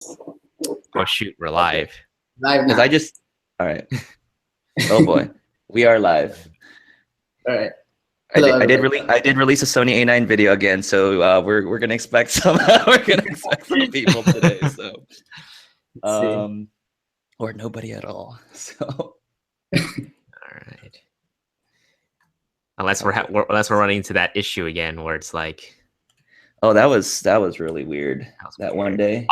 Oh shoot, we're live. Live Because now. all right. Oh boy, we are live. All right. I did release a Sony A9 video again, so we're gonna expect some people today. So, or nobody at all. So, all right. Unless we're running into that issue again where it's like, oh, that was really weird. That one day.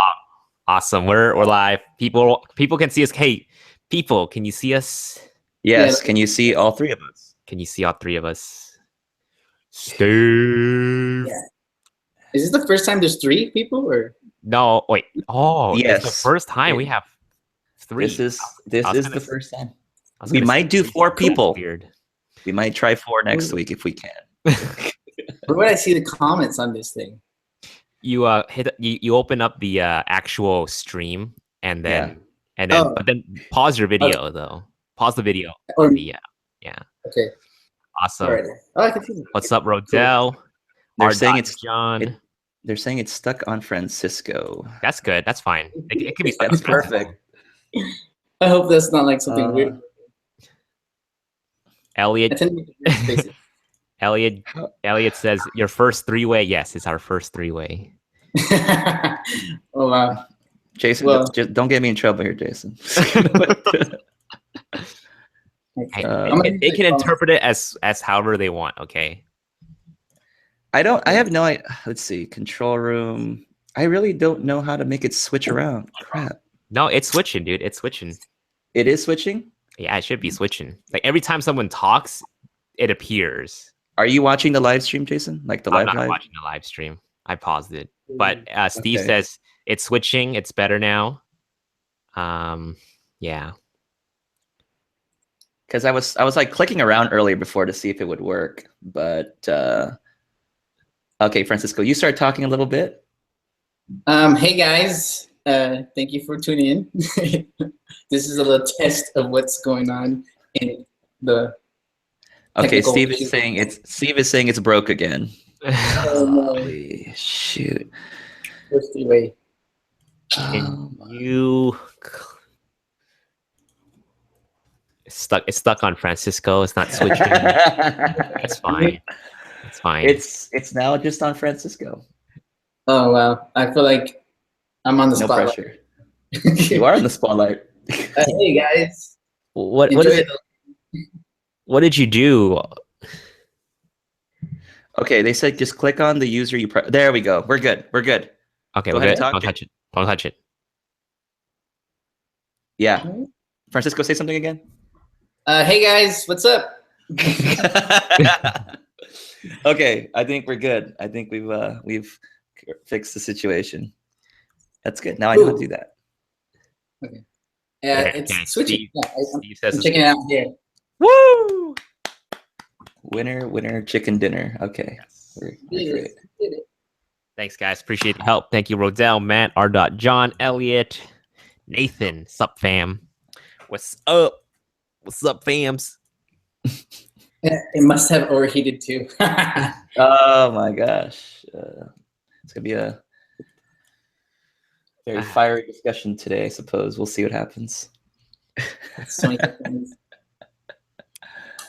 Awesome. We're live. People can see us. Hey, people, can you see us? Yes. Can you see all three of us? Can you see all three of us? Steve. Yeah. Is this the first time there's three people, or no? Wait. Oh, yes. It's the first time we have three. This is the first time. We might do 4 people. Weird. We might try 4 next week if we can. Where would I see the comments on this thing? You you open up the actual stream and then but then pause your video though. Pause the video. Yeah. Okay. Awesome. Right. Oh, I can see. What's up, Rodell? They're saying it's John. They're saying it's stuck on Francisco. That's good. That's fine. It could be stuck. That's perfect. I hope that's not like something weird. Elliot says your first 3-way. Yes, it's our first 3-way. Oh wow. Jason, just don't get me in trouble here, Jason. They can interpret it as however they want. Okay. I have no idea. Let's see. Control room. I really don't know how to make it switch around. Crap. No, it's switching, dude. It's switching. It is switching? Yeah, it should be switching. Like every time someone talks, it appears. Are you watching the live stream, Jason? Like the live? I'm not watching the live stream. I paused it. But Steve says it's switching. It's better now. Yeah. Because I was like clicking around earlier before to see if it would work, but okay, Francisco, you start talking a little bit. Hey guys, thank you for tuning in. This is a little test of what's going on in the. Okay, Steve is saying it's broke again. Holy shoot! First 3-way. It's stuck on Francisco. It's not switching. It's fine. It's fine. It's now just on Francisco. Oh wow! I feel like I'm on the spotlight. No pressure. You are in the spotlight. Hey guys. What did you do? Okay, they said just click on the user you press. There we go. We're good. Okay, we're good. Don't touch it. Don't touch it. Yeah. Francisco, say something again. Hey guys, what's up? Okay, I think we're good. I think we've fixed the situation. That's good. Now I know how to do that. Okay. Yeah, it's switching. I'm checking it out here. Woo! Winner, chicken dinner. Okay. We're great. Thanks, guys. Appreciate the help. Thank you, Rodell, Matt, R. John, Elliot, Nathan. Sup, fam? What's up? What's up, fams? It must have overheated too. Oh my gosh. It's going to be a very fiery discussion today, I suppose. We'll see what happens.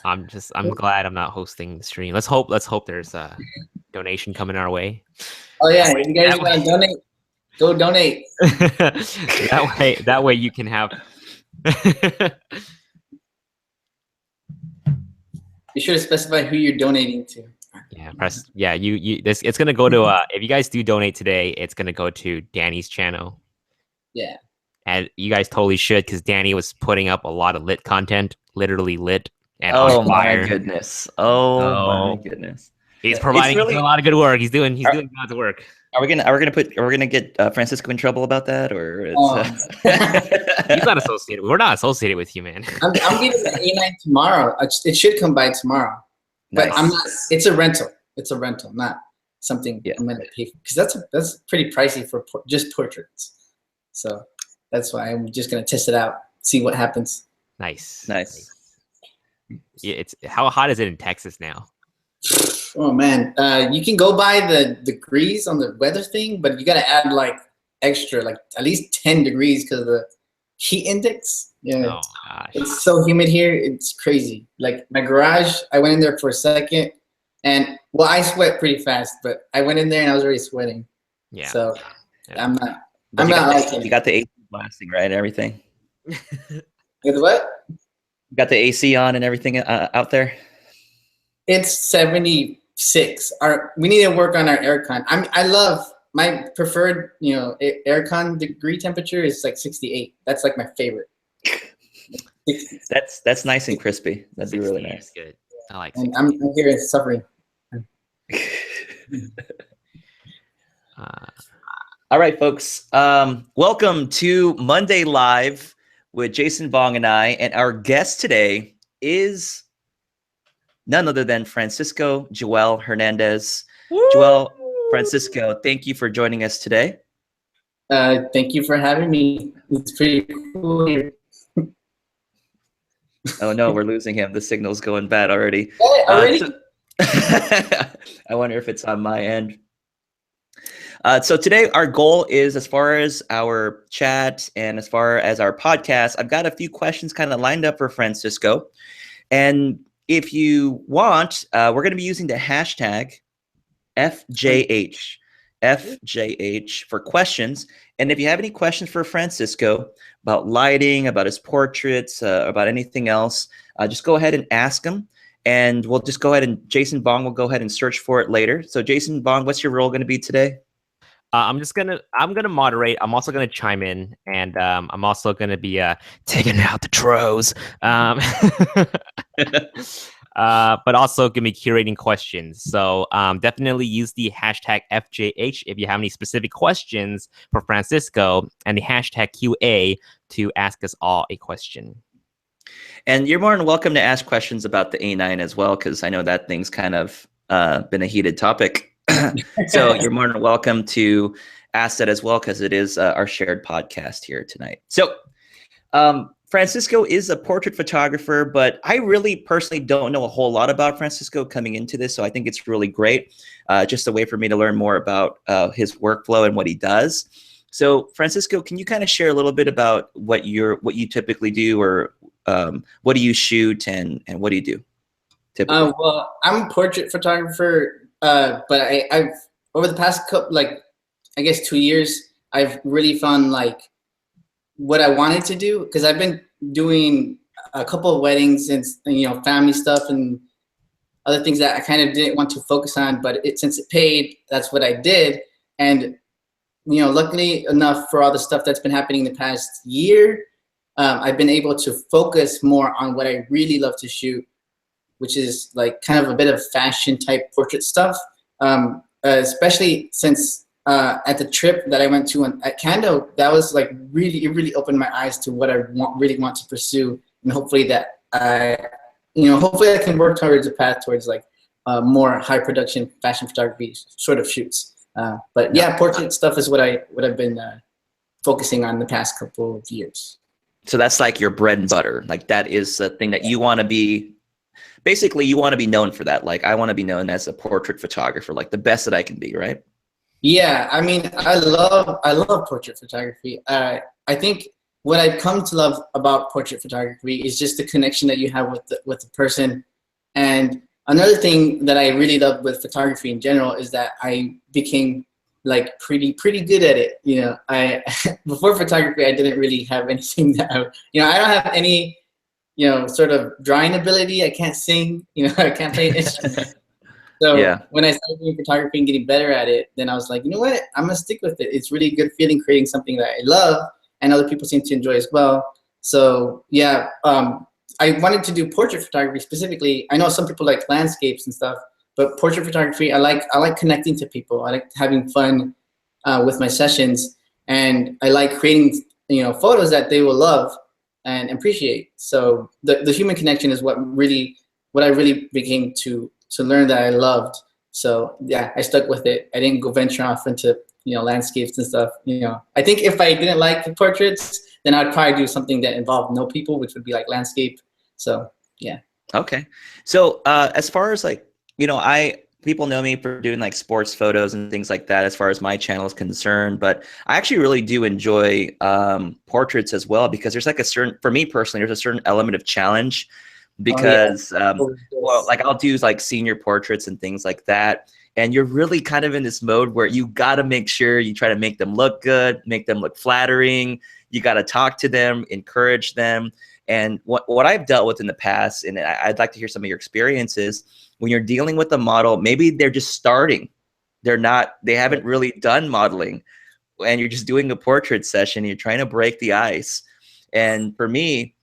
I'm glad I'm not hosting the stream. Let's hope there's a donation coming our way. Oh yeah, you guys want to donate? Go donate. that way you can have. Be sure to specify who you're donating to. Yeah, press. Yeah, it's gonna go to. If you guys do donate today, it's gonna go to Danny's channel. Yeah. And you guys totally should, because Danny was putting up a lot of lit content, literally lit. And my goodness! My goodness! He's providing a lot of good work. He's doing God's work. Are we gonna get Francisco in trouble about that, or he's not associated? We're not associated with you, man. I'm getting the A9 tomorrow. It should come by tomorrow, but I'm not. It's a rental. It's a rental, not something I'm gonna pay for, because that's pretty pricey for just portraits. So that's why I'm just gonna test it out, see what happens. Nice. Yeah, how hot is it in Texas now? Oh man, you can go by the degrees on the weather thing, but you got to add like extra, like at least 10 degrees because of the heat index. Yeah, Oh gosh. it's so humid here. It's crazy. Like my garage, I went in there for a second, and well, I sweat pretty fast, but I went in there and I was already sweating. Yeah. So Yeah. I'm not. But I'm not like you got the AC blasting, right? And everything. With what? You got the AC on and everything out there. It's 76. We need to work on our aircon. I love my preferred, aircon degree temperature is like 68. That's like my favorite. That's nice and crispy. That'd be really nice. Good. I like. And I'm here suffering. All right, folks. Welcome to Monday Live with Jason Vong and I, and our guest today is none other than Francisco Joel Hernandez. Woo! Joel, Francisco, thank you for joining us today. Thank you for having me. It's pretty cool here. Oh no, we're losing him. The signal's going bad already. Hey, already? I wonder if it's on my end. So today our goal is, as far as our chat and as far as our podcast, I've got a few questions kind of lined up for Francisco. And if you want, we're going to be using the hashtag FJH for questions. And if you have any questions for Francisco about lighting, about his portraits, about anything else, just go ahead and ask him. And we'll just go ahead and Jason Vong will go ahead and search for it later. So Jason Vong, what's your role going to be today? I'm gonna moderate. I'm also gonna chime in, and I'm also gonna be taking out the trolls. But also gonna be curating questions. So definitely use the hashtag FJH if you have any specific questions for Francisco, and the hashtag QA to ask us all a question. And you're more than welcome to ask questions about the A9 as well, because I know that thing's kind of been a heated topic. So you're more than welcome to ask that as well, because it is our shared podcast here tonight. So Francisco is a portrait photographer, but I really personally don't know a whole lot about Francisco coming into this. So I think it's really great, just a way for me to learn more about his workflow and what he does. So Francisco, can you kind of share a little bit about what you typically do, or what do you shoot and what do you do typically? Well, I'm a portrait photographer. But I've over the past couple, like I guess 2 years, I've really found like what I wanted to do, because I've been doing a couple of weddings and family stuff and other things that I kind of didn't want to focus on, but since it paid, that's what I did. And luckily enough for all the stuff that's been happening in the past year, I've been able to focus more on what I really love to shoot, which is like kind of a bit of fashion type portrait stuff, especially since at the trip that I went to at Cando, that was like it really opened my eyes to what I really want to pursue, and hopefully that hopefully I can work towards a path towards like more high production fashion photography sort of shoots. But yeah, portrait stuff is what I've been focusing on the past couple of years. So that's like your bread and butter. Like that is the thing that you want to be. Basically, you want to be known for that. Like, I want to be known as a portrait photographer, like the best that I can be, right? Yeah, I mean, I love portrait photography. I think what I've come to love about portrait photography is just the connection that you have with the person. And another thing that I really love with photography in general is that I became like pretty good at it. I before photography, I didn't really have anything that I don't have any sort of drawing ability. I can't sing, I can't play an instrument. So yeah. When I started doing photography and getting better at it, then I was like, you know what? I'm going to stick with it. It's really a good feeling creating something that I love and other people seem to enjoy as well. So yeah, I wanted to do portrait photography specifically. I know some people like landscapes and stuff, but portrait photography, I like connecting to people. I like having fun with my sessions, and I like creating, photos that they will love and appreciate. So the human connection is what I really began to learn that I loved. So yeah, I stuck with it. I didn't go venture off into landscapes and stuff. I think if I didn't like the portraits, then I'd probably do something that involved no people, which would be like landscape. So yeah. Okay. So as far as like, I people know me for doing like sports photos and things like that as far as my channel is concerned, but I actually really do enjoy portraits as well, because there's like a certain, for me personally, there's a certain element of challenge, because well, like I'll do like senior portraits and things like that, and you're really kind of in this mode where you got to make sure you try to make them look good, make them look flattering. You got to talk to them, encourage them. And what I've dealt with in the past, and I'd like to hear some of your experiences, when you're dealing with a model, maybe they're just starting. They haven't really done modeling, and you're just doing a portrait session, and you're trying to break the ice. And for me,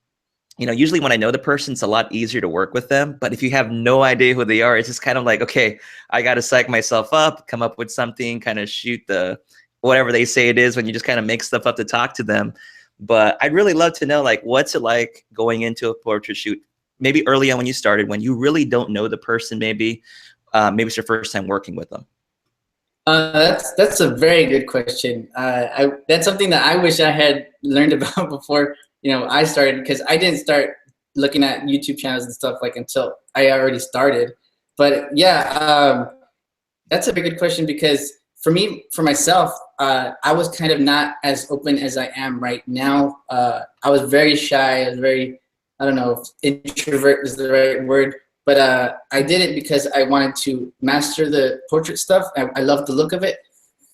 usually when I know the person, it's a lot easier to work with them. But if you have no idea who they are, it's just kind of like, okay, I got to psych myself up, come up with something, kind of shoot the whatever they say it is when you just kind of make stuff up to talk to them. But I'd really love to know, like, what's it like going into a portrait shoot, maybe early on when you started, when you really don't know the person, maybe it's your first time working with them. That's a very good question. That's something that I wish I had learned about before I started, because I didn't start looking at YouTube channels and stuff like until I already started. But yeah, that's a very good question, because for myself, I was kind of not as open as I am right now. I was very shy. I was very, I don't know if introvert is the right word, but I did it because I wanted to master the portrait stuff. I love the look of it.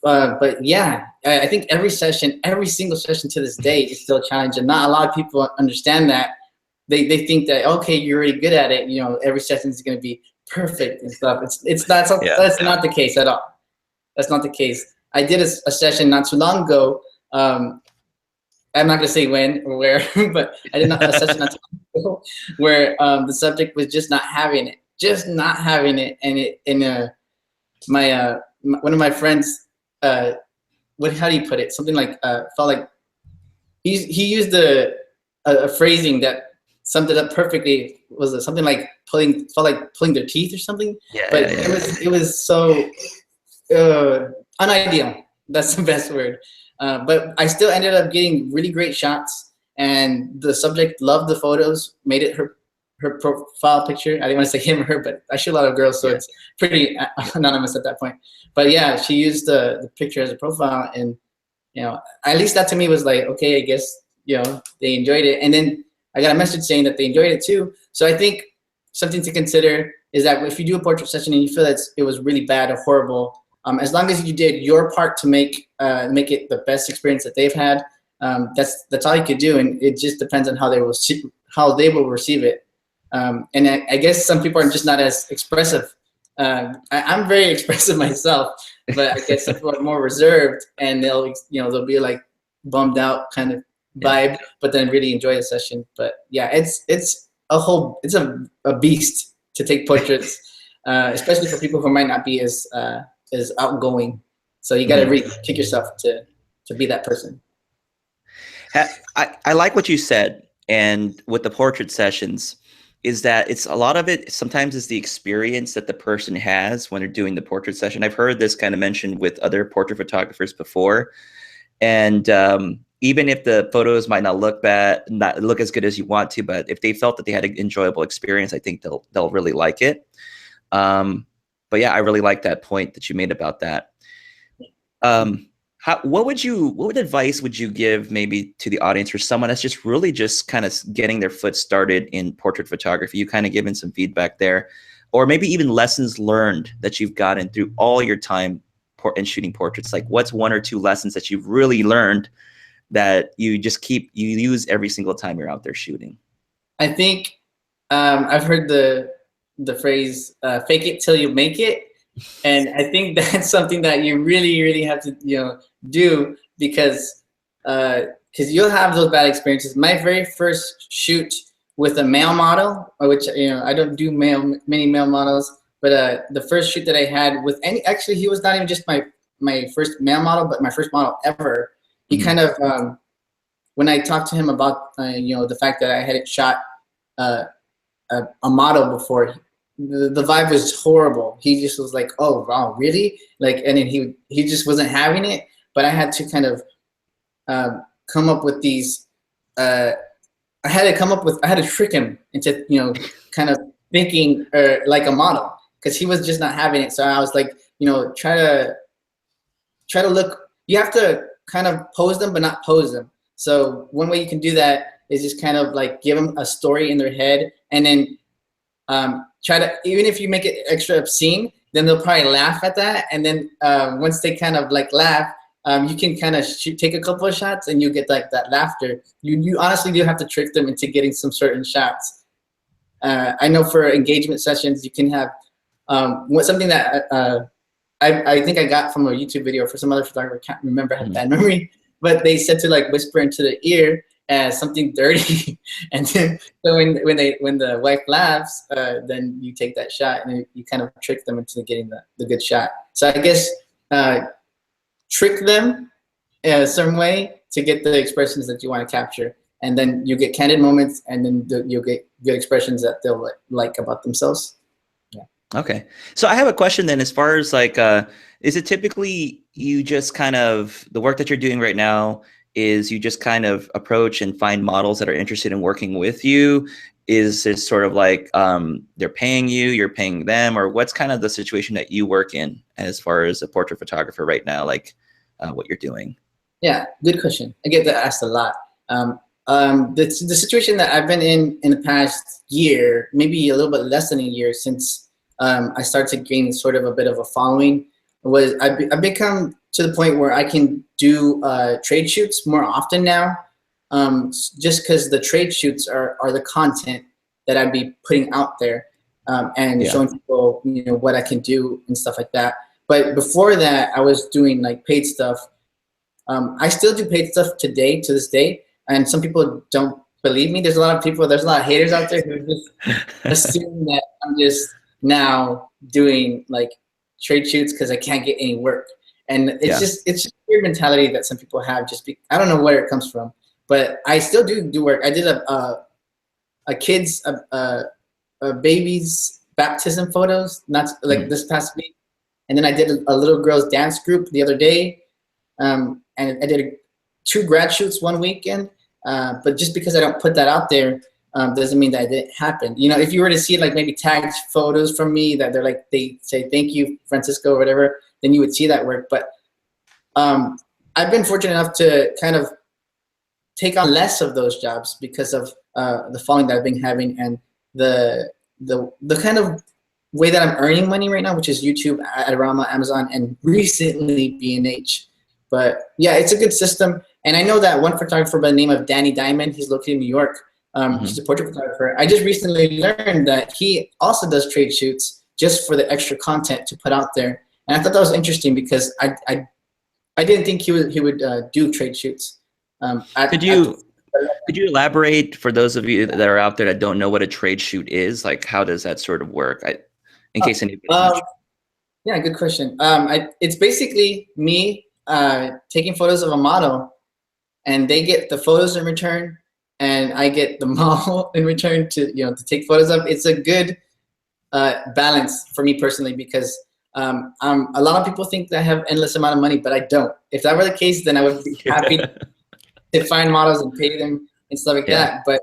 But yeah, I think every single session to this day is still a challenge, and not a lot of people understand that. They think that, okay, you're already good at it, every session is going to be perfect and stuff. It's not something, that's not the case at all. That's not the case. I did a session not too long ago. I'm not going to say when or where, but I did a session not too long ago where the subject was just not having it. And one of my friends, how do you put it? Something like felt like he used a phrasing that summed it up perfectly. Was it something like felt like pulling their teeth or something? It was so unideal. That's the best word. But I still ended up getting really great shots, and the subject loved the photos, made it her profile picture. I didn't want to say him or her, but I shoot a lot of girls, so it's pretty anonymous at that point. But yeah, she used the picture as a profile, and at least that to me was like, okay, I guess they enjoyed it. And then I got a message saying that they enjoyed it too. So I think something to consider is that if you do a portrait session and you feel that it was really bad or horrible, as long as you did your part to make it the best experience that they've had, that's all you could do, and it just depends on how they will receive it. And I guess some people are just not as expressive. I'm very expressive myself, but I guess some people are more reserved, and they'll be like bummed out kind of vibe, but then really enjoy the session. But yeah, it's a beast to take portraits, especially for people who might not be as outgoing. So you got to really kick yourself to be that person. I like what you said, and with the portrait sessions, is that it's a lot of it sometimes is the experience that the person has when they're doing the portrait session. I've heard this kind of mentioned with other portrait photographers before, and even if the photos might not look as good as you want to, but if they felt that they had an enjoyable experience, I think they'll really like it. But yeah, I really like that point that you made about that. What advice would you give maybe to the audience for someone that's just really just kind of getting their foot started in portrait photography? You kind of given some feedback there, or maybe even lessons learned that you've gotten through all your time in shooting portraits. Like, what's one or two lessons that you've really learned that you use every single time you're out there shooting? I think I've heard the phrase "fake it till you make it," and I think that's something that you really, really have to do, because you'll have those bad experiences. My very first shoot with a male model, which I don't do many male models, but the first shoot that I had with actually he was not even just my first male model, but my first model ever. He kind of when I talked to him about the fact that I hadn't shot a model before, the vibe was horrible. He just was like, "Oh wow, really?" Like, and then he just wasn't having it. But I had to kind of come up with these. I had to trick him into kind of thinking like a model. because he was just not having it. So I was like, you know, try to look. You have to kind of pose them, but not pose them. So one way you can do that is just kind of like give them a story in their head, and then try to, even if you make it extra obscene, then they'll probably laugh at that. And then once they kind of like laugh, you can kind of take a couple of shots, and you get like that laughter. You honestly do have to trick them into getting some certain shots. I know for engagement sessions, you can have something that I think I got from a YouTube video for some other photographer. I can't remember, I have bad memory, but they said to like whisper into the ear as something dirty, and then so when the wife laughs, then you take that shot, and you kind of trick them into getting the good shot. So I guess trick them in a certain way to get the expressions that you want to capture, and then you get candid moments, and then you'll get good expressions that they'll like about themselves. Yeah. Okay. So I have a question then, as far as like, is it typically you just kind of, the work that you're doing right now is you just kind of approach and find models that are interested in working with you? Is it sort of like they're paying you, you're paying them, or what's kind of the situation that you work in as far as a portrait photographer right now, like what you're doing? Yeah, good question. I get that asked a lot. The situation that I've been in the past year, maybe a little bit less than a year since I started to gain sort of a bit of a following, was I've become to the point where I can do trade shoots more often now, just because the trade shoots are the content that I'd be putting out there, and showing people, you know, what I can do and stuff like that. But before that, I was doing like paid stuff. I still do paid stuff to this day, and some people don't believe me. There's a lot of haters out there who just assume that I'm just now doing like trade shoots because I can't get any work. And it's just a weird mentality that some people have. I don't know where it comes from, but I still do work. I did a baby's baptism photos, not like this past week, and then I did a little girl's dance group the other day, and I did 2 grad shoots one weekend. But just because I don't put that out there doesn't mean that it didn't happen. You know, if you were to see like maybe tagged photos from me that they say thank you Francisco or whatever, then you would see that work. But I've been fortunate enough to kind of take on less of those jobs because of the following that I've been having, and the kind of way that I'm earning money right now, which is YouTube, Adorama, Amazon, and recently B&H. But yeah, it's a good system. And I know that one photographer by the name of Danny Diamond, he's located in New York. He's a portrait photographer. I just recently learned that he also does trade shoots just for the extra content to put out there. And I thought that was interesting because I didn't think he would do trade shoots. Could you elaborate for those of you that are out there that don't know what a trade shoot is? Like, how does that sort of work? In case anybody. Yeah, good question. It's basically me taking photos of a model, and they get the photos in return, and I get the model in return to take photos of. It's a good balance for me personally, because a lot of people think that I have endless amount of money, but I don't. If that were the case, then I would be happy to find models and pay them and stuff like that. But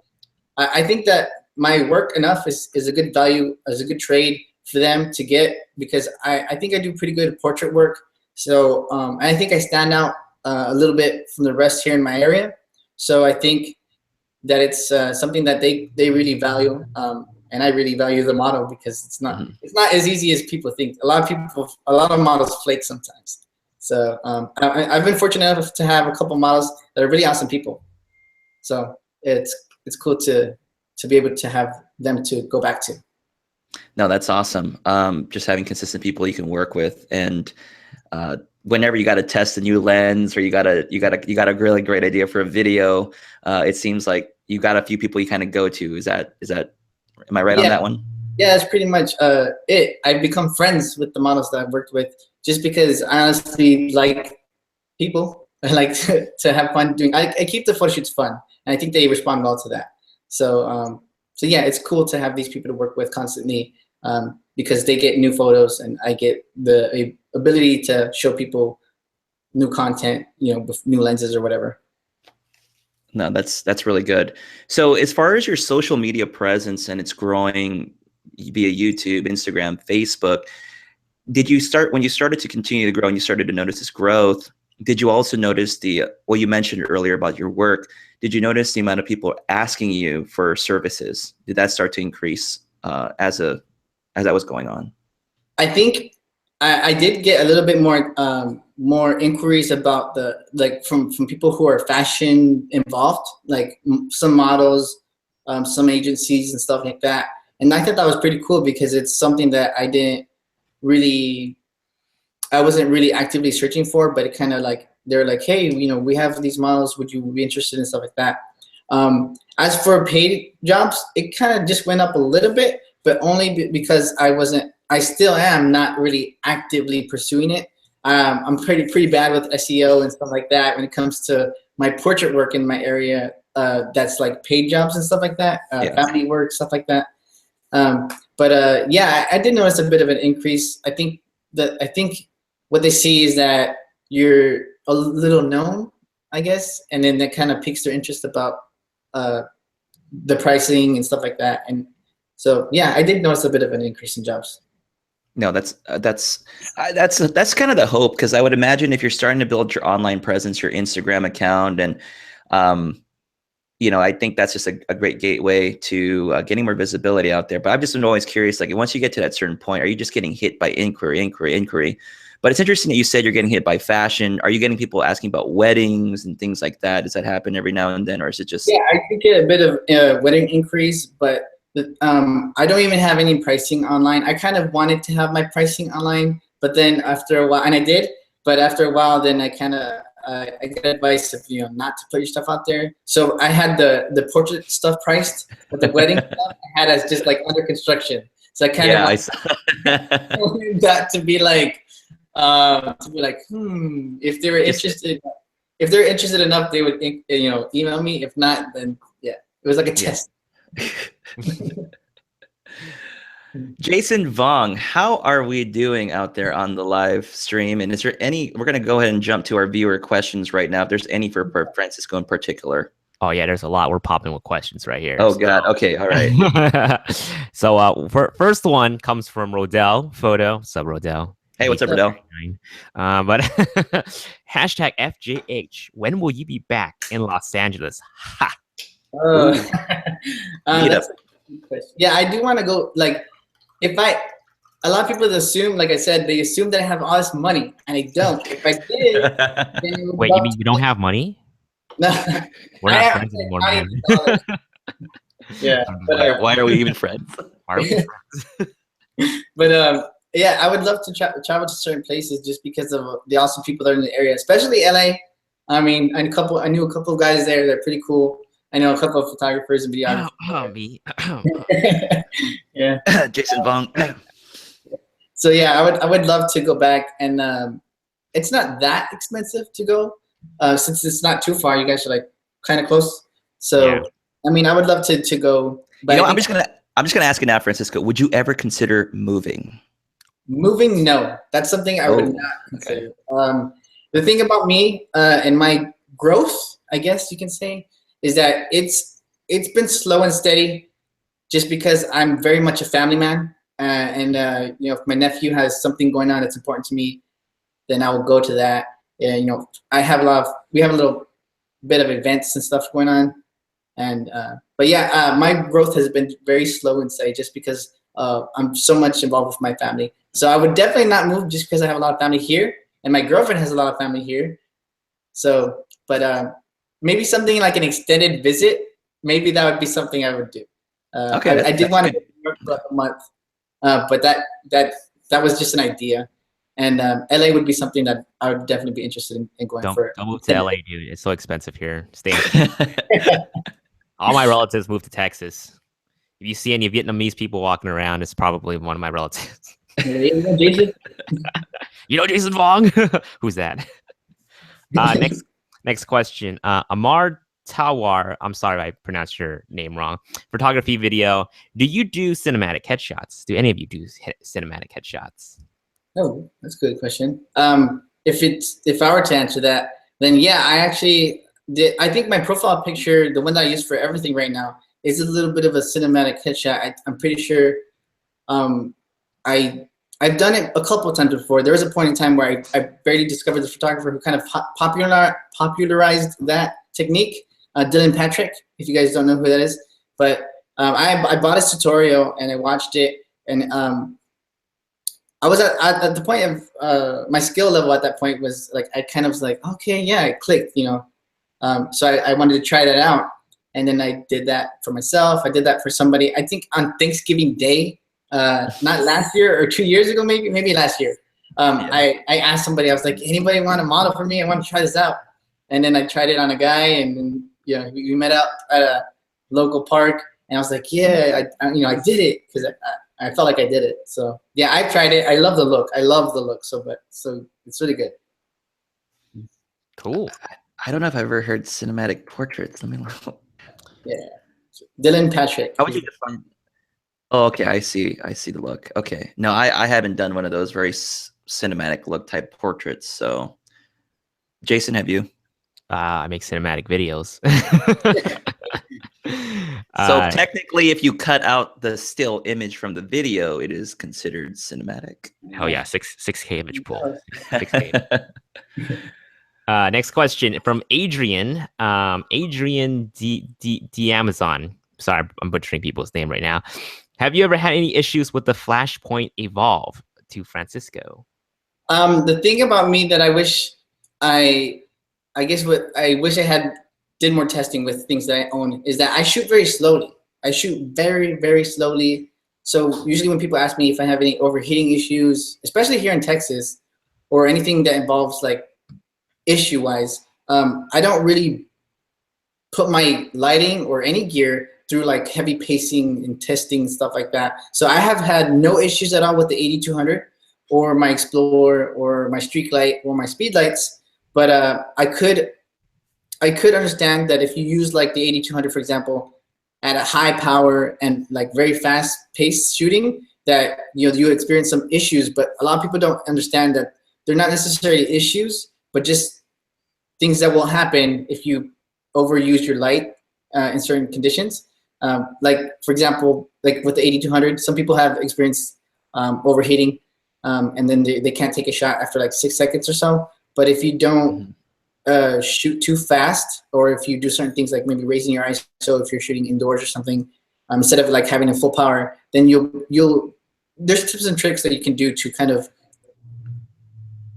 I think that my work enough is a good value, as a good trade for them to get, because I think I do pretty good portrait work. So I think I stand out a little bit from the rest here in my area. So I think that it's something that they really value, and I really value the model, because it's not as easy as people think. A lot of models flake sometimes. So I've been fortunate enough to have a couple models that are really awesome people. So it's cool to be able to have them to go back to. No, that's awesome. Just having consistent people you can work with, and whenever you got to test a new lens, or you got a really great idea for a video, it seems like you got a few people you kind of go to. Is that am I right on that one? Yeah, that's pretty much it. I've become friends with the models that I've worked with, just because I honestly like people. I like to have fun doing. I keep the photo shoots fun, and I think they respond well to that. So yeah, it's cool to have these people to work with constantly, because they get new photos, and I get the ability to show people new content, with new lenses or whatever. No, that's really good. So as far as your social media presence and it's growing, via YouTube, Instagram, Facebook. Did you start, when you started to continue to grow and you started to notice this growth, did you also notice you mentioned earlier about your work, did you notice the amount of people asking you for services? Did that start to increase as that was going on? I think I did get a little bit more inquiries about from people who are fashion involved, like some models, some agencies and stuff like that. And I thought that was pretty cool because it's something that I wasn't really actively searching for, but it kind of like, they're like, hey, we have these models, would you be interested in stuff like that? As for paid jobs, it kind of just went up a little bit, but only because I still am not really actively pursuing it. I'm pretty bad with SEO and stuff like that when it comes to my portrait work in my area. That's like paid jobs and stuff like that, family work, stuff like that. Yeah, I did notice a bit of an increase. I think what they see is that you're a little known, I guess, and then that kind of piques their interest about the pricing and stuff like that. And so, yeah, I did notice a bit of an increase in jobs. No, that's kind of the hope, because I would imagine if you're starting to build your online presence, your Instagram account, and I think that's just a great gateway to getting more visibility out there. But I've just been always curious, like once you get to that certain point, are you just getting hit by inquiry? But it's interesting that you said you're getting hit by fashion. Are you getting people asking about weddings and things like that? Does that happen every now and then, or is it just? Yeah, I did get a bit of wedding inquiries, but I don't even have any pricing online. I kind of wanted to have my pricing online, but then after a while, and I did, but after a while, then I kind of I get advice of not to put your stuff out there. So I had the portrait stuff priced, but the wedding stuff I had as just like under construction. So I kind of wanted that to be like if they were interested, if they're interested enough, they would email me. If not, then yeah, it was like a test. Jason Vong, how are we doing out there on the live stream? And is there any, we're going to go ahead and jump to our viewer questions right now, if there's any for Francisco in particular. Oh yeah, there's a lot. We're popping with questions right here. Oh God. Okay. All right. So first one comes from Rodell Photo. What's up, Rodell? Hey, what's up, Rodell? But hashtag FJH. When will you be back in Los Angeles? Ha. That's a good question. Yeah, I do want to go. Like, a lot of people assume, like I said, they assume that I have all this money, and I don't. If I did, then wait, you mean you don't have money? No, we're not friends anymore. Yeah, but why are we even friends? Why are we friends? But yeah, I would love to travel to certain places just because of the awesome people that are in the area, especially LA. I mean, I knew a couple of guys there. They're pretty cool. I know a couple of photographers and videographers. Yeah. Jason Vong. So yeah, I would love to go back, and it's not that expensive to go, since it's not too far. You guys are like kind of close. So yeah. I mean, I would love to go. But I'm just gonna ask you now, Francisco. Would you ever consider moving? Moving, no. That's something I would not consider. The thing about me and my growth, I guess you can say, is that it's been slow and steady, just because I'm very much a family man, and if my nephew has something going on that's important to me, then I will go to that. And we have a little bit of events and stuff going on, and but yeah, my growth has been very slow and steady, just because I'm so much involved with my family. So I would definitely not move just because I have a lot of family here, and my girlfriend has a lot of family here. So, but maybe something like an extended visit, maybe that would be something I would do. Okay, I did want to go to New York for a month, but that was just an idea. And LA would be something that I would definitely be interested in going for. Don't move to LA, dude. It's so expensive here. Stay. All my relatives moved to Texas. If you see any Vietnamese people walking around, it's probably one of my relatives. Jason? You know Jason Vong? Who's that? Next question. Amar Tawar. I'm sorry if I pronounced your name wrong. Photography video. Do you do cinematic headshots? Do any of you do cinematic headshots? Oh, that's a good question. If I were to answer that, then yeah, I actually did. I think my profile picture, the one that I use for everything right now, is a little bit of a cinematic headshot. I'm pretty sure I've done it a couple of times before. There was a point in time where I barely discovered the photographer who kind of popularized that technique, Dylan Patrick, if you guys don't know who that is. But I bought his tutorial and I watched it, and I was at the point of my skill level at that point was like, I kind of was like, okay, yeah, it clicked, you know. So I wanted to try that out. And then I did that for myself. I did that for somebody, I think on Thanksgiving Day, not last year or 2 years ago, maybe last year. I asked somebody, I was like, anybody want a model for me? I want to try this out. And then I tried it on a guy, and then, you know, we met up at a local park, and I was like, yeah, I did it, because I felt like I did it. So yeah, I tried it. I love the look. So it's really good. Cool. I don't know if I've ever heard cinematic portraits. Let me look. Yeah, Dylan Patrick. How would you define? Oh, okay. I see the look. Okay. No, I haven't done one of those very cinematic look type portraits. So, Jason, have you? I make cinematic videos. So technically, if you cut out the still image from the video, it is considered cinematic. Oh yeah, 6K image pool. 6K. Next question from Adrian. Adrian D Amazon. Sorry, I'm butchering people's name right now. Have you ever had any issues with the Flashpoint Evolve to Francisco? The thing about me that I wish I had did more testing with things that I own is that I shoot very slowly. I shoot very, very slowly. So usually when people ask me if I have any overheating issues, especially here in Texas, or anything that involves like issue-wise, I don't really put my lighting or any gear through like heavy pacing and testing and stuff like that. So I have had no issues at all with the 8200 or my Explorer or my streak light or my speed lights. But I could understand that if you use like the 8200, for example, at a high power and like very fast paced shooting, that you experience some issues. But a lot of people don't understand that they're not necessarily issues, but just things that will happen if you overuse your light in certain conditions. Like for example, like with the 8200, some people have experienced overheating, and then they can't take a shot after like 6 seconds or so. But if you don't shoot too fast, or if you do certain things like maybe raising your ISO if you're shooting indoors or something, instead of like having a full power, then there's tips and tricks that you can do to kind of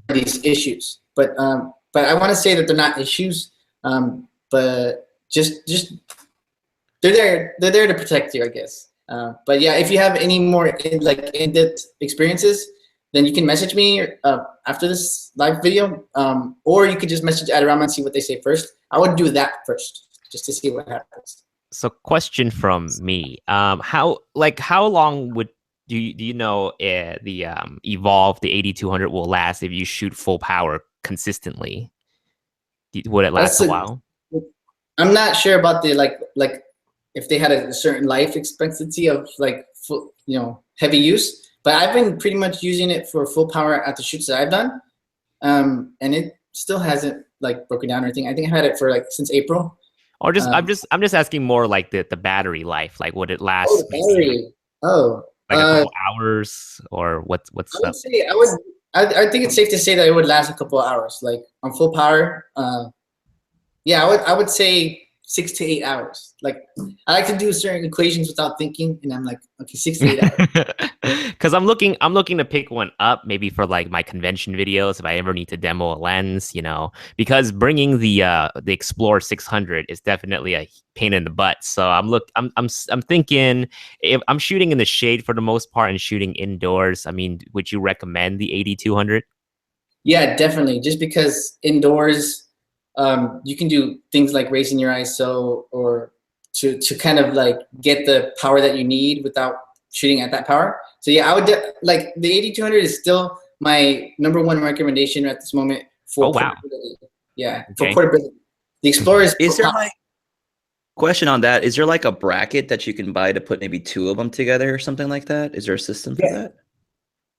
these issues. But I want to say that they're not issues, but just they're there to protect you, I guess. But yeah, if you have any more in-depth experiences, then you can message me after this live video, or you could just message Adorama and see what they say first. I would do that first, just to see what happens. So, question from me: how long do you know the Evolve, the 8200 will last if you shoot full power consistently? Would it last a while? I'm not sure about the like if they had a certain life expectancy of like full, heavy use. But I've been pretty much using it for full power at the shoots that I've done, and it still hasn't like broken down or anything. I think I've had it for like since April. Or just I'm just asking more like the battery life. Like, would it last? Oh, battery. Like a couple hours, or what's up? I think it's safe to say that it would last a couple of hours, like on full power. Yeah, I would say 6 to 8 hours. Like, I like to do certain equations without thinking, and I'm like, okay, 6 to 8 hours. Because I'm looking to pick one up maybe for like my convention videos if I ever need to demo a lens, because bringing the Explorer 600 is definitely a pain in the butt. So I'm thinking if I'm shooting in the shade for the most part and shooting indoors, I mean, would you recommend the 8200? Yeah, definitely. Just because indoors, you can do things like raising your ISO or to kind of like get the power that you need without shooting at that power. So yeah, I would like the 8200 is still my #1 recommendation at this moment for portability. Yeah, okay. For portability. The Explorer is there like question on that? Is there like a bracket that you can buy to put maybe 2 of them together or something like that? Is there a system for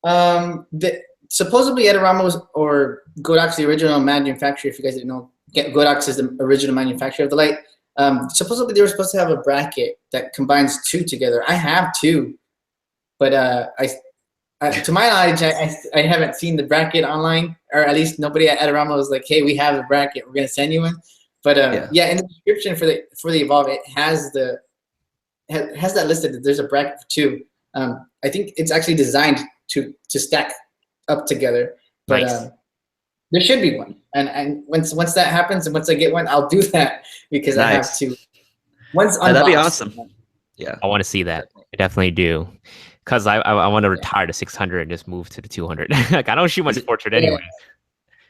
that? Supposedly Adorama or Godox, the original manufacturer, if you guys didn't know, Godox is the original manufacturer of the light. Supposedly they were supposed to have a bracket that combines 2 together. I have 2, But to my knowledge, I haven't seen the bracket online, or at least nobody at Adorama was like, "Hey, we have a bracket. We're gonna send you one." But yeah, in the description for the Evolve, it has that listed that there's a bracket for 2. I think it's actually designed to stack up together. But nice. There should be one, and once that happens, and once I get one, I'll do that because I have to. Once unboxed, that'd be awesome. Yeah, I want to see that. I definitely do, because I want to retire to 600 and just move to the 200. Like I don't shoot much portrait anyway.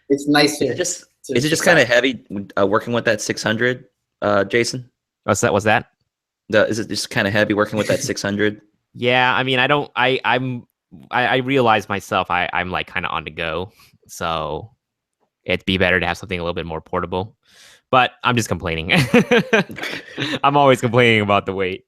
It's nice. Is it just kind of heavy working with that 600, Jason? What's that? Is it just kind of heavy working with that 600? Yeah, I mean, I realize myself I'm like kind of on the go, so it'd be better to have something a little bit more portable. But I'm just complaining. I'm always complaining about the weight.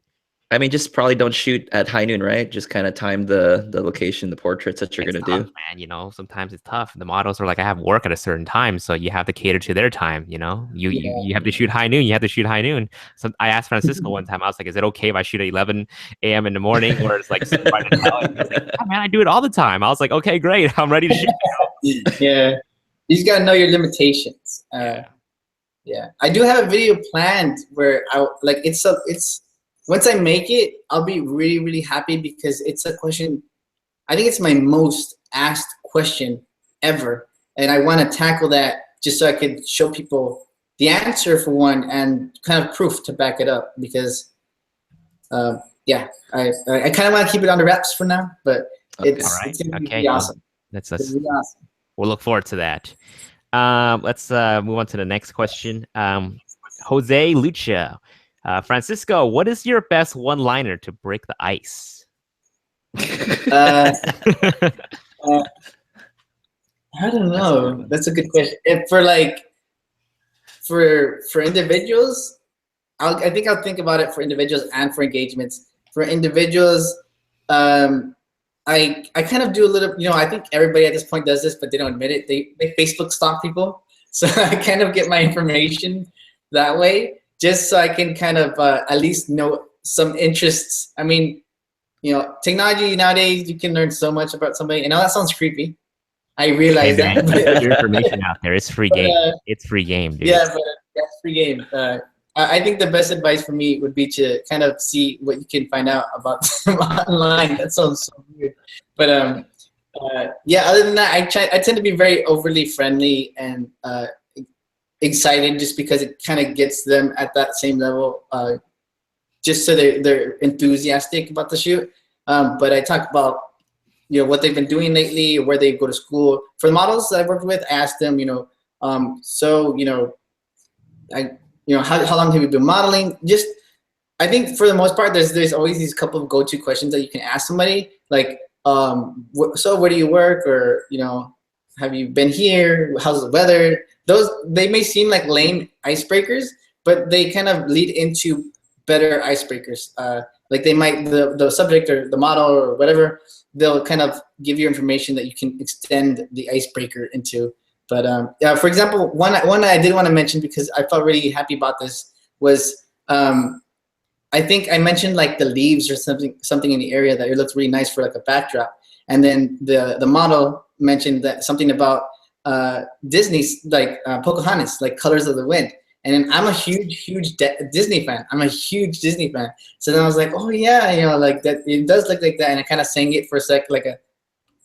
I mean, just probably don't shoot at high noon, right? Just kind of time the location, the portraits that you're going to do. Man, you know, sometimes it's tough. The models are like, I have work at a certain time, so you have to cater to their time. You know, you have to shoot high noon. You have to shoot high noon. So I asked Francisco one time. I was like, "Is it okay if I shoot at 11 a.m. in the morning, or it's like right in hell?" And he was like, "Oh, man, I do it all the time." I was like, "Okay, great. I'm ready to shoot." Yeah, you just gotta know your limitations. Yeah, I do have a video planned where it's. Once I make it, I'll be really, really happy because it's a question. I think it's my most asked question ever. And I want to tackle that just so I could show people the answer for one and kind of proof to back it up because, yeah, I kind of want to keep it under wraps for now, but it's going to be awesome. That's awesome. We'll look forward to that. Let's move on to the next question. Jose Lucha. Francisco, what is your best one-liner to break the ice? I don't know. That's a good question. For individuals, I think I'll think about it for individuals and for engagements. For individuals, I kind of do a little. You know, I think everybody at this point does this, but they don't admit it. They Facebook stalk people, so I kind of get my information that way. Just so I can kind of at least know some interests. I mean, you know, technology nowadays, you can learn so much about somebody. I know that sounds creepy. I realize that. Put your information out there. It's free game. It's free game, dude. Yeah, but that's free game. I think the best advice for me would be to kind of see what you can find out about them online. That sounds so weird. But yeah, other than that, I tend to be very overly friendly and excited just because it kind of gets them at that same level, just so they're enthusiastic about the shoot. But I talk about, you know, what they've been doing lately, or where they go to school. For the models that I've worked with, I asked them, you know, so, you know, how long have you been modeling? Just, I think for the most part, there's always these couple of go-to questions that you can ask somebody, like, so where do you work? Or, you know, have you been here? How's the weather? Those, they may seem like lame icebreakers, but they kind of lead into better icebreakers. Like they might, the subject or the model or whatever, they'll kind of give you information that you can extend the icebreaker into. But yeah, for example, one I did want to mention because I felt really happy about this was, I think I mentioned like the leaves or something in the area that it looks really nice for like a backdrop. And then the model mentioned that something about Disney's like Pocahontas, like Colors of the Wind. And then I'm a huge Disney fan. I'm a huge Disney fan. So then I was like, oh yeah, you know, like that, it does look like that. And I kind of sang it for a sec, like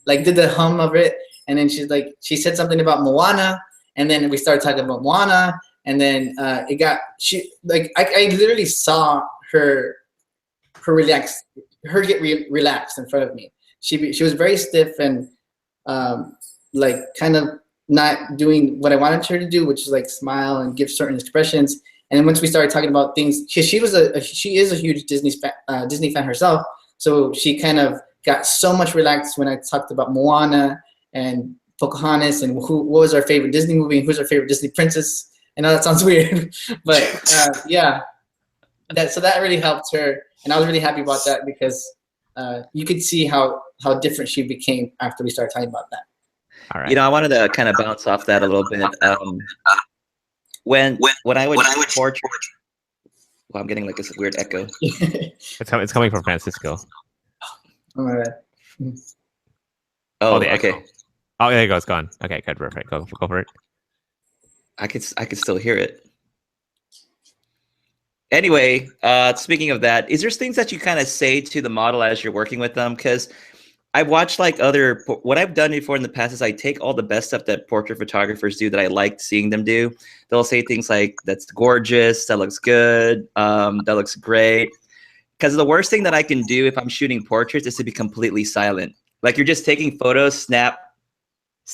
did the hum of it. And then she said something about Moana. And then we started talking about Moana. And then I literally saw her get relaxed in front of me. She was very stiff and like kind of not doing what I wanted her to do, which is like smile and give certain expressions. And then once we started talking about things, she is a huge Disney fan herself. So she kind of got so much relaxed when I talked about Moana and Pocahontas and what was our favorite Disney movie and who's our favorite Disney princess. I know that sounds weird, but yeah, so that really helped her. And I was really happy about that because you could see how different she became after we started talking about that. All right. You know, I wanted to kind of bounce off that a little bit. When I would portrait, well, I'm getting like this weird echo. It's coming from Francisco. Oh my bad. Oh, the okay. echo. Oh, there you go. It's gone. Okay, good, perfect. Go for it. I could still hear it. Anyway, speaking of that, is there things that you kind of say to the model as you're working with them? Because I've watched like what I've done before in the past is I take all the best stuff that portrait photographers do that I liked seeing them do. They'll say things like, "That's gorgeous. That looks good. That looks great." Because the worst thing that I can do if I'm shooting portraits is to be completely silent. Like you're just taking photos, snap,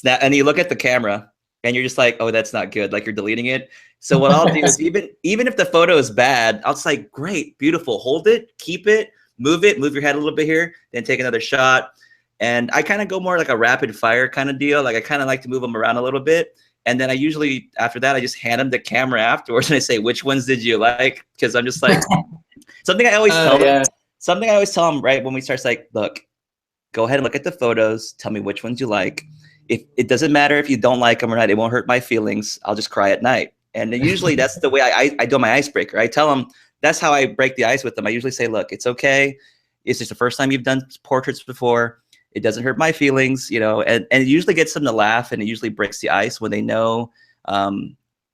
and you look at the camera and you're just like, "Oh, that's not good." Like you're deleting it. So what I'll do is even if the photo is bad, I'll just like, "Great, beautiful. Hold it, keep it, move your head a little bit here, then take another shot." And I kind of go more like a rapid fire kind of deal. Like I kind of like to move them around a little bit. And then I usually, after that, I just hand them the camera afterwards and I say, "Which ones did you like?" Because I'm just like, something I always tell them right when we start, like, "Look, go ahead and look at the photos. Tell me which ones you like. If it doesn't matter if you don't like them or not, it won't hurt my feelings. I'll just cry at night." And then usually that's the way I do my icebreaker. I tell them, that's how I break the ice with them. I usually say, "Look, it's okay. It's just the first time you've done portraits before. It doesn't hurt my feelings," and it usually gets them to laugh, and it usually breaks the ice when they know,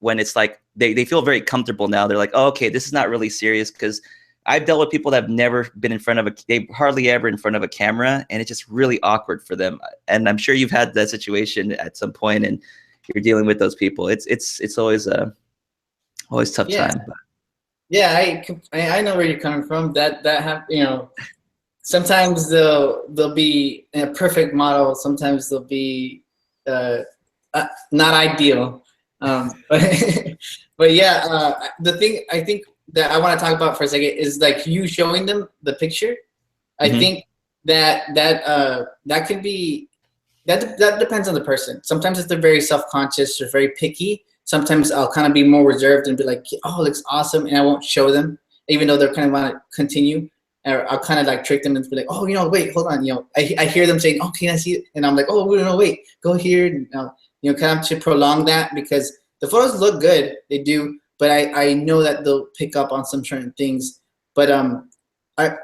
when it's like they feel very comfortable now. They're like, "Oh, okay, this is not really serious," because I've dealt with people that have never been they hardly ever in front of a camera, and it's just really awkward for them. And I'm sure you've had that situation at some point, and you're dealing with those people. It's always tough time. But. Yeah, I know where you're coming from. That have sometimes they'll be a perfect model. Sometimes they'll be not ideal. But yeah, the thing I think that I want to talk about for a second is like you showing them the picture. I think that can be that depends on the person. Sometimes if they're very self-conscious or very picky, sometimes I'll kind of be more reserved and be like, "Oh, it looks awesome," and I won't show them, even though they're kind of want to continue. Or I'll kind of like trick them and be like, "Oh, wait, hold on." I hear them saying, "Oh, can I see it?" And I'm like, "Oh, no, wait, go here." And, kind of to prolong that, because the photos look good, they do, but I know that they'll pick up on some certain things. But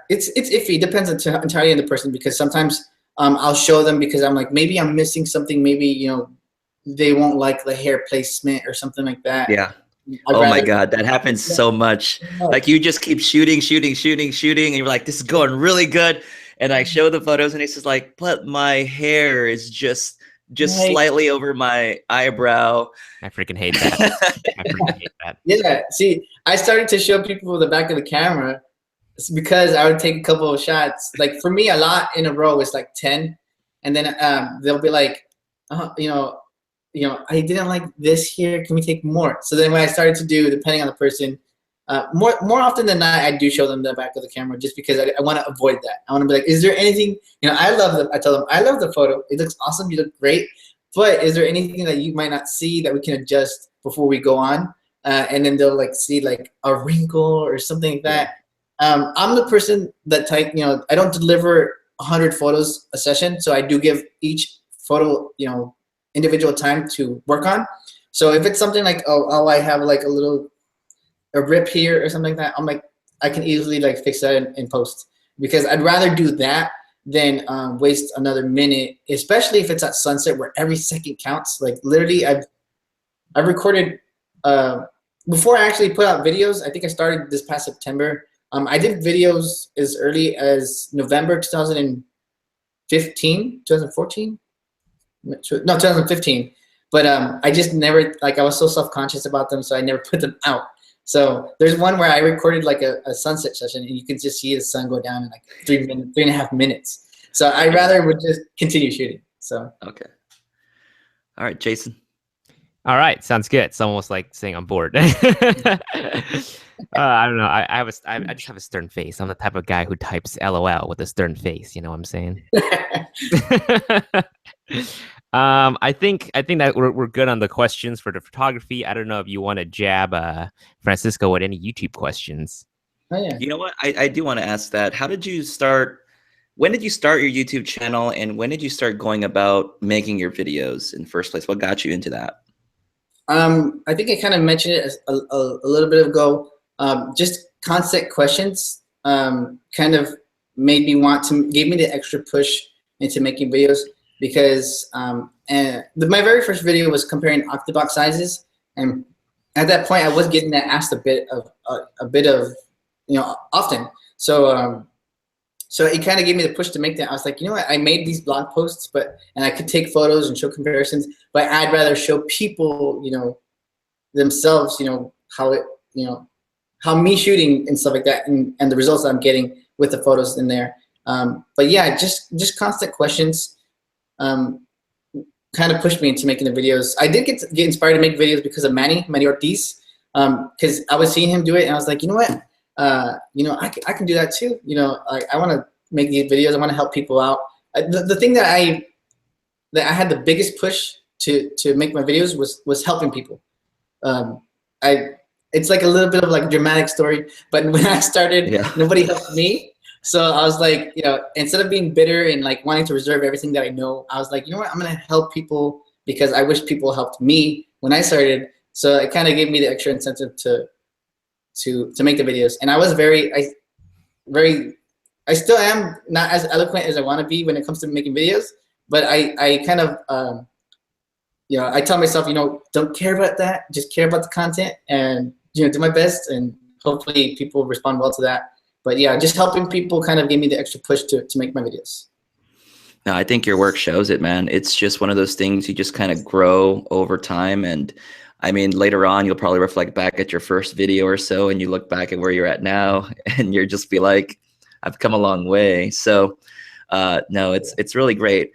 it's iffy. It depends entirely on the person, because sometimes I'll show them because I'm like, maybe I'm missing something. Maybe they won't like the hair placement or something like that. Yeah. My God, that happens so much. Like you just keep shooting, and you're like, "This is going really good." And I show the photos, and it's just like, "But my hair is just slightly over my eyebrow." I freaking hate that. I freaking hate that. Yeah. See, I started to show people the back of the camera because I would take a couple of shots. Like for me, a lot in a row is like 10, and then they'll be like, I didn't like this here. Can we take more? So then what I started to do, depending on the person, more often than not, I do show them the back of the camera, just because I want to avoid that. I want to be like, "Is there anything, I tell them, "I love the photo. It looks awesome. You look great. But is there anything that you might not see that we can adjust before we go on?" And then they'll like see like a wrinkle or something like that. I'm the person that I don't deliver 100 photos a session. So I do give each photo, individual time to work on. So if it's something like, I have like a rip here or something like that, I'm like, I can easily like fix that in post, because I'd rather do that than waste another minute, especially if it's at sunset where every second counts. Like literally I've recorded before I actually put out videos. I think I started this past September. I did videos as early as November 2014. No, 2015. But I just never, like, I was so self-conscious about them, so I never put them out. So there's one where I recorded like a sunset session, and you can just see the sun go down in like 3.5 minutes. So I rather would just continue shooting. So okay. All right, Jason. All right, sounds good. It's almost like saying I'm bored. I don't know. I just have a stern face. I'm the type of guy who types LOL with a stern face. You know what I'm saying? I think that we're good on the questions for the photography. I don't know if you want to jab Francisco with any YouTube questions. Oh yeah. You know what? I do want to ask that. How did you start? When did you start your YouTube channel, and when did you start going about making your videos in the first place? What got you into that? I think I kind of mentioned it a little bit ago. Just constant questions. Kind of gave me the extra push into making videos, because my very first video was comparing octobox sizes, and at that point I was getting that asked a bit of often. So it kind of gave me the push to make that. I was like, you know what, I made these blog posts, and I could take photos and show comparisons, but I'd rather show people, themselves, how me shooting and stuff like that, and the results I'm getting with the photos in there. But yeah, just constant questions kind of pushed me into making the videos. I did get inspired to make videos because of Manny Ortiz, because I was seeing him do it, and I was like, you know what, I can do that too. I want to make these videos. I want to help people out. The thing that I had the biggest push to make my videos was helping people. It's like a little bit of like a dramatic story, but when I started, nobody helped me. So I was like, instead of being bitter and like wanting to reserve everything that I know, I was like, you know what, I'm gonna help people because I wish people helped me when I started. So it kind of gave me the extra incentive to make the videos. And I was I still am not as eloquent as I want to be when it comes to making videos, but I kind of I tell myself, don't care about that, just care about the content, and do my best, and hopefully people respond well to that. But yeah, just helping people kind of gave me the extra push to make my videos. No, I think your work shows it, man. It's just one of those things you just kind of grow over time. And I mean, later on, you'll probably reflect back at your first video or so, and you look back at where you're at now, and you'll just be like, I've come a long way. So no, it's really great.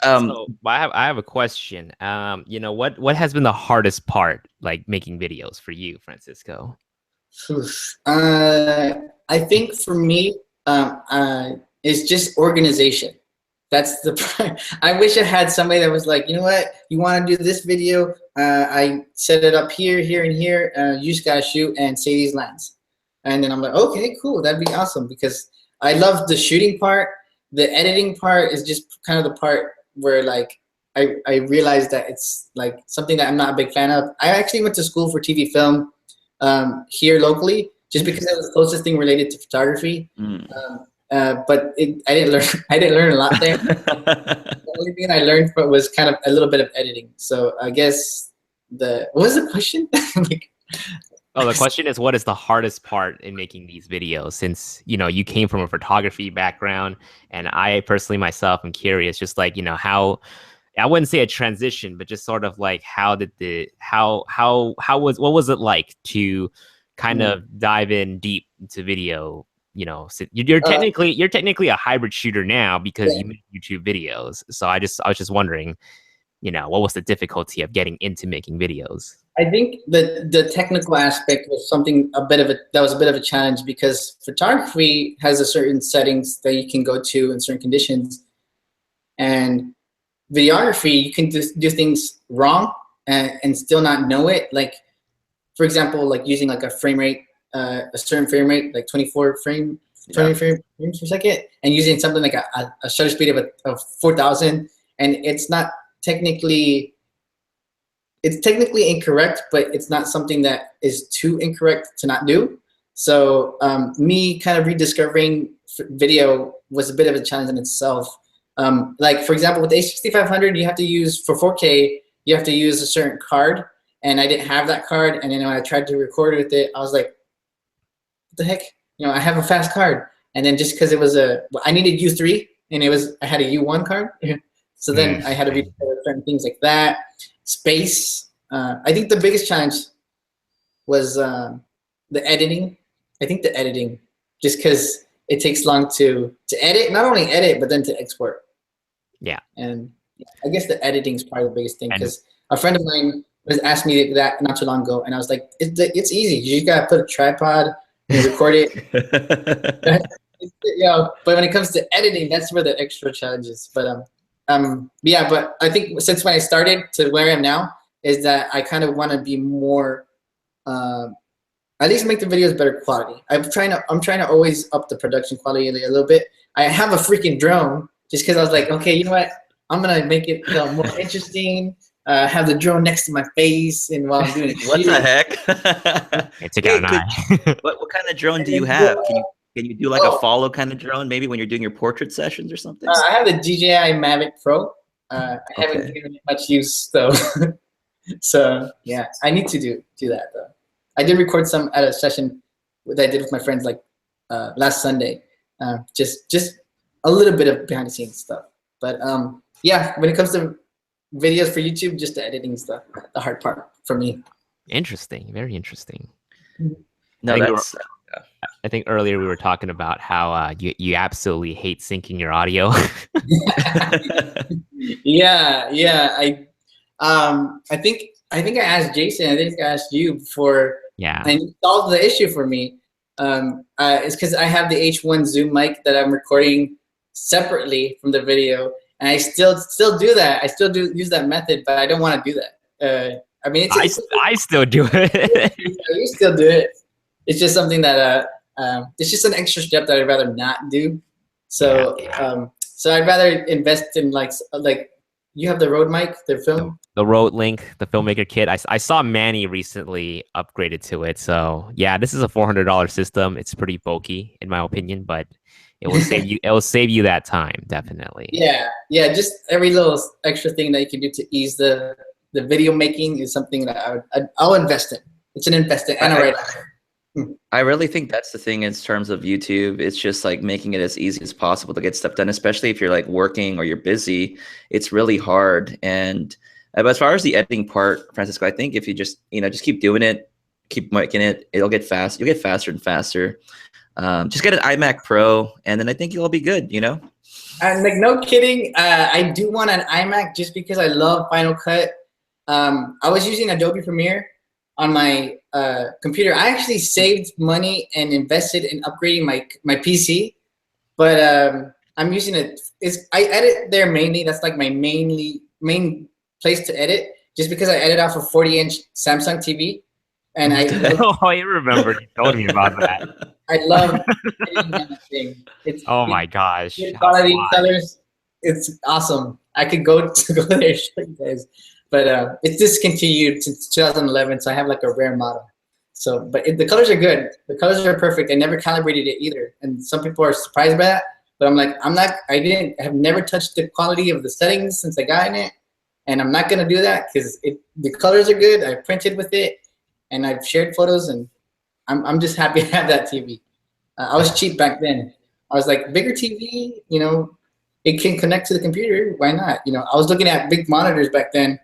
So I have a question. What has been the hardest part, like making videos for you, Francisco? I think for me, it's just organization. That's the part. I wish I had somebody that was like, you know what, you want to do this video? I set it up here, here, and here. You just gotta shoot and say these lines. And then I'm like, okay, cool, that'd be awesome, because I love the shooting part. The editing part is just kind of the part where like I realized that it's like something that I'm not a big fan of. I actually went to school for TV film here locally, just because it was the closest thing related to photography. But I didn't learn a lot there. The only thing I learned was kind of a little bit of editing. So I guess what was the question? The question is, what is the hardest part in making these videos? Since you came from a photography background, and I personally myself am curious, just like how, I wouldn't say a transition, but just sort of like what was it like to kind of dive in deep into video? So you're technically a hybrid shooter now because you make YouTube videos. So I was just wondering, what was the difficulty of getting into making videos? I think the technical aspect was that was a bit of a challenge, because photography has a certain settings that you can go to in certain conditions, and videography, you can do things wrong and still not know it. Like, for example, like using like a frame rate, a certain frame rate, like 20 frames per second, and using something like a shutter speed of 4,000, and it's technically incorrect, but it's not something that is too incorrect to not do. So me kind of rediscovering video was a bit of a challenge in itself. Like, for example, with the A6500, you have to use, for 4K, you have to use a certain card, and I didn't have that card. And then when I tried to record with it, I was like, what the heck? I have a fast card. And then just because I needed U3, and I had a U1 card. So then I had to be certain things like that. Space. I think the biggest challenge was the editing. I think the editing, just because it takes long to edit, not only edit, but then to export. Yeah. And I guess the editing is probably the biggest thing, because a friend of mine was asked me that not too long ago, and I was like, it's easy. You just gotta put a tripod and record it. But when it comes to editing, that's where the extra challenge is. But but I think since when I started to where I am now, is that I kind of want to be more, at least make the videos better quality. I'm trying to always up the production quality a little bit. I have a freaking drone, just because I was like, okay, you know what? I'm gonna make it more interesting. Have the drone next to my face, and while I'm doing it. What the heck? It's a guy. What kind of drone do you have? Can you do like a follow kind of drone, maybe when you're doing your portrait sessions or something? I have the DJI Mavic Pro. I haven't given it much use though. So yeah, I need to do that though. I did record some at a session that I did with my friends like last Sunday. Just a little bit of behind the scenes stuff. But yeah, when it comes to videos for YouTube, just the editing stuff, the hard part for me. Interesting, very interesting. No, that's. I think earlier we were talking about how you absolutely hate syncing your audio. Yeah. I think I asked Jason. I think I asked you before. Yeah. And you solved the issue for me. It's because I have the H1 Zoom mic that I'm recording separately from the video, and I still do that. I still use that method, but I don't want to do that. I mean, I still do it. You still do it. It's just something that it's just an extra step that I'd rather not do. So so I'd rather invest in like you have the Rode mic, the film. The Rode Link, the Filmmaker Kit. I saw Manny recently upgraded to it. So yeah, this is a $400 system. It's pretty bulky in my opinion, but it will save you. It will save you that time, definitely. Yeah. Just every little extra thing that you can do to ease the video making is something that I'll invest in. It's an investment and a write-off. I really think that's the thing in terms of YouTube. It's just like making it as easy as possible to get stuff done, especially if you're like working or you're busy. It's really hard. And but as far as the editing part, Francisco, I think if you just keep doing it, keep making it, it'll get fast. You'll get faster and faster. Just get an iMac Pro, and then I think you'll be good. And like no kidding, I do want an iMac just because I love Final Cut. I was using Adobe Premiere on my computer. I actually saved money and invested in upgrading my PC, but I'm using it. I edit there mainly. That's like my main place to edit, just because I edit off a 40-inch Samsung TV, and I remember you told me about that. I love editing that thing. My gosh! Good quality colors. It's awesome. I could go there and show you guys. But it's discontinued since 2011, so I have like a rare model. So, but the colors are good. The colors are perfect. I never calibrated it either, and some people are surprised by that. But I'm like, I have never touched the quality of the settings since I got in it, and I'm not gonna do that because the colors are good. I printed with it, and I've shared photos, and I'm just happy to have that TV. I was cheap back then. I was like, bigger TV, it can connect to the computer. Why not? I was looking at big monitors back then,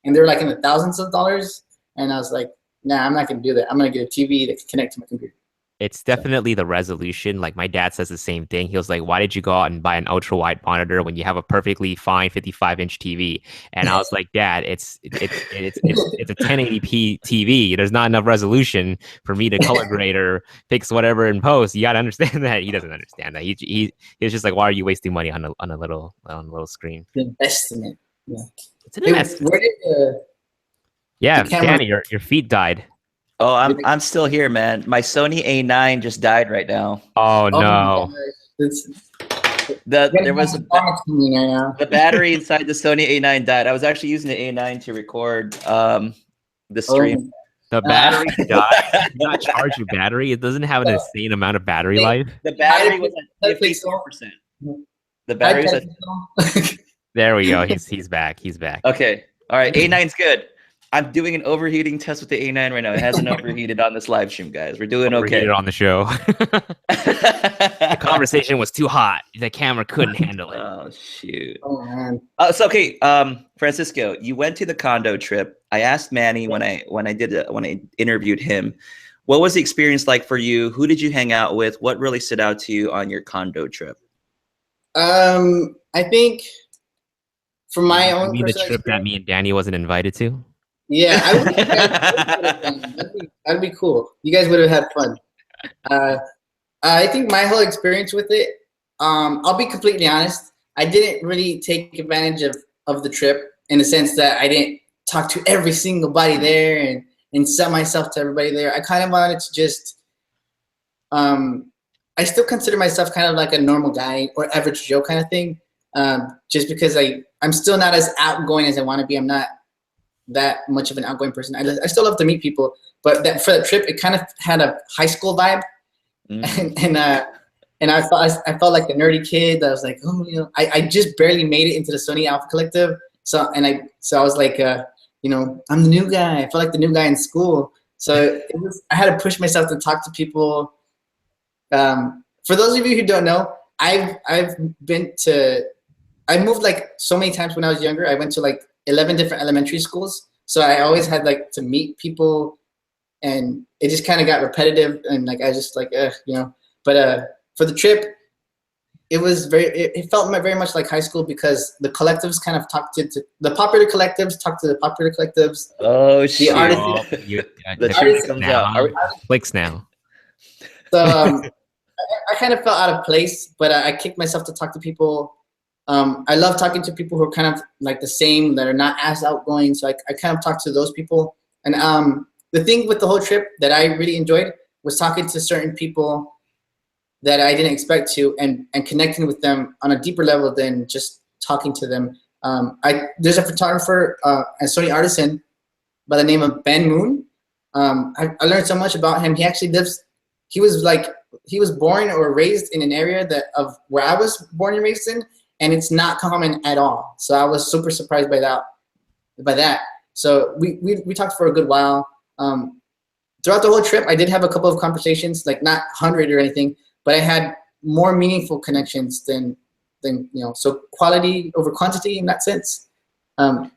and they were like in the thousands of dollars. And I was like, nah, I'm not going to do that. I'm going to get a TV that can connect to my computer. It's definitely the resolution. Like my dad says the same thing. He was like, why did you go out and buy an ultra wide monitor when you have a perfectly fine 55-inch TV? And I was like, Dad, it's a 1080p TV. There's not enough resolution for me to color grade or fix whatever in post. You got to understand that. He doesn't understand that. He was just like, why are you wasting money on a little screen? The investment. Yeah. It's an investment. Where did the Danny, your feet died. Oh, I'm still here, man. My Sony A9 just died right now. Oh no! There was the battery inside the Sony A9 died. I was actually using the A9 to record the stream. The battery died. You not charge your battery. It doesn't have an insane amount of battery life. The battery was at 54%. The battery was at. There we go. He's back. He's back. Okay. All right. A9's good. I'm doing an overheating test with the A9 right now. It hasn't overheated on this live stream, guys. We're doing okay. On the show. The conversation was too hot. The camera couldn't handle it. Oh shoot. Oh man. So okay, Francisco, you went to the condo trip. I asked Manny when I interviewed him, what was the experience like for you? Who did you hang out with? What really stood out to you on your condo trip? I think for my own personal the trip that me and Danny wasn't invited to. Yeah, that'd be cool. You guys would have had fun. I think my whole experience with it, I'll be completely honest, I didn't really take advantage of the trip in the sense that I didn't talk to every single body there and sell myself to everybody there. I kind of wanted to just, I still consider myself kind of like a normal guy or average Joe kind of thing, just because I'm still not as outgoing as I want to be. I'm not that much of an outgoing person. I still love to meet people, but for the trip, it kind of had a high school vibe. And I felt like the nerdy kid. I was like, oh, you know, I just barely made it into the Sony Alpha Collective. So I was like, you know, I'm the new guy. I felt like the new guy in school. So I had to push myself to talk to people. For those of you who don't know, I moved like so many times when I was younger. I went to like 11 different elementary schools. So I always had like to meet people, and it just kind of got repetitive, and like I just like, you know. But for the trip, it felt very much like high school, because the collectives kind of talked to the popular collectives, talked to the popular collectives. Oh shit! The truth comes out. Clicks now. So I kind of felt out of place, but I kicked myself to talk to people. I love talking to people who are kind of like the same, that are not as outgoing. So I kind of talked to those people. And the thing with the whole trip that I really enjoyed was talking to certain people that I didn't expect to, and connecting with them on a deeper level than just talking to them. There's a photographer and Sony artisan by the name of Ben Moon. I learned so much about him. He actually he was born or raised in an area of where I was born and raised in, and it's not common at all. So I was super surprised by that. So we talked for a good while. Throughout the whole trip, I did have a couple of conversations, like not 100 or anything, but I had more meaningful connections than you know. So quality over quantity in that sense.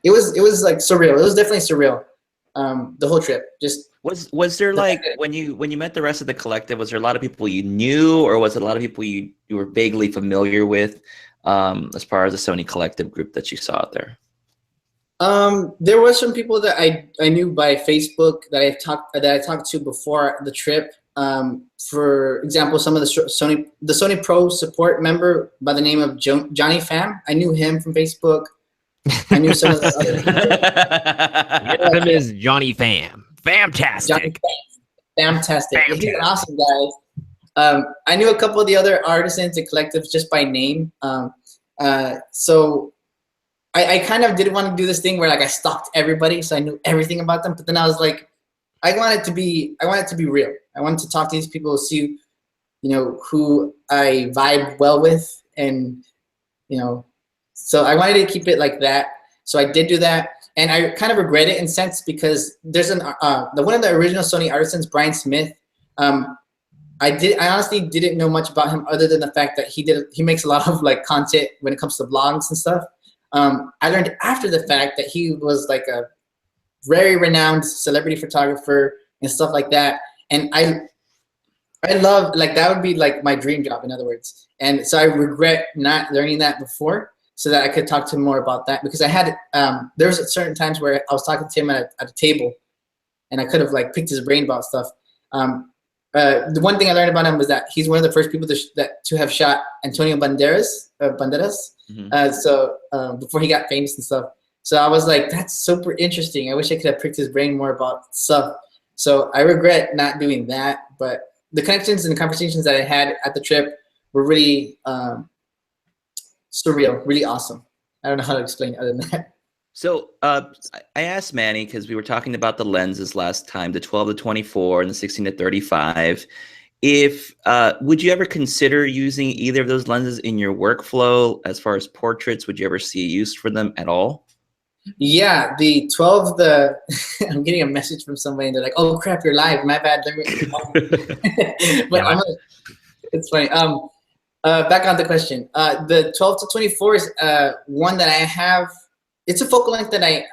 It was like surreal. It was definitely surreal. The whole trip. Just was there like when you met the rest of the collective, was there a lot of people you knew, or was it a lot of people you were vaguely familiar with, as far as the Sony Collective group that you saw out there? There were some people that I knew by Facebook that I talked to before the trip. For example, some of the Sony Pro support member by the name of Johnny Pham. I knew him from Facebook. I knew some of the other. His name is Johnny Pham. Fantastic. Fantastic. He's an awesome guy. I knew a couple of the other artisans and collectives just by name. So I kind of didn't want to do this thing where like I stalked everybody, so I knew everything about them. But then I was like, I want it to be real. I wanted to talk to these people, see, you know, who I vibe well with, and you know, so I wanted to keep it like that. So I did do that, and I kind of regret it in a sense, because there's one of the original Sony artisans, Brian Smith. I honestly didn't know much about him other than the fact that he makes a lot of like content when it comes to blogs and stuff. I learned after the fact that he was like a very renowned celebrity photographer and stuff like that. And I love, like, that would be like my dream job, in other words. And so I regret not learning that before, so that I could talk to him more about that, because I had, there was certain times where I was talking to him at a table, and I could have like picked his brain about stuff. The one thing I learned about him was that he's one of the first people to have shot Antonio Banderas. Mm-hmm. Before he got famous and stuff. So I was like, that's super interesting. I wish I could have picked his brain more about stuff. So I regret not doing that. But the connections and the conversations that I had at the trip were really surreal, really awesome. I don't know how to explain it other than that. So I asked Manny, because we were talking about the lenses last time, the 12 to 24 and the 16 to 35. If would you ever consider using either of those lenses in your workflow as far as portraits? Would you ever see a use for them at all? Yeah, the 12, I'm getting a message from somebody, and they're like, "Oh crap, you're live. My bad." But it's funny. Back on the question. The 12 to 24 is one that I have. It's a focal length that I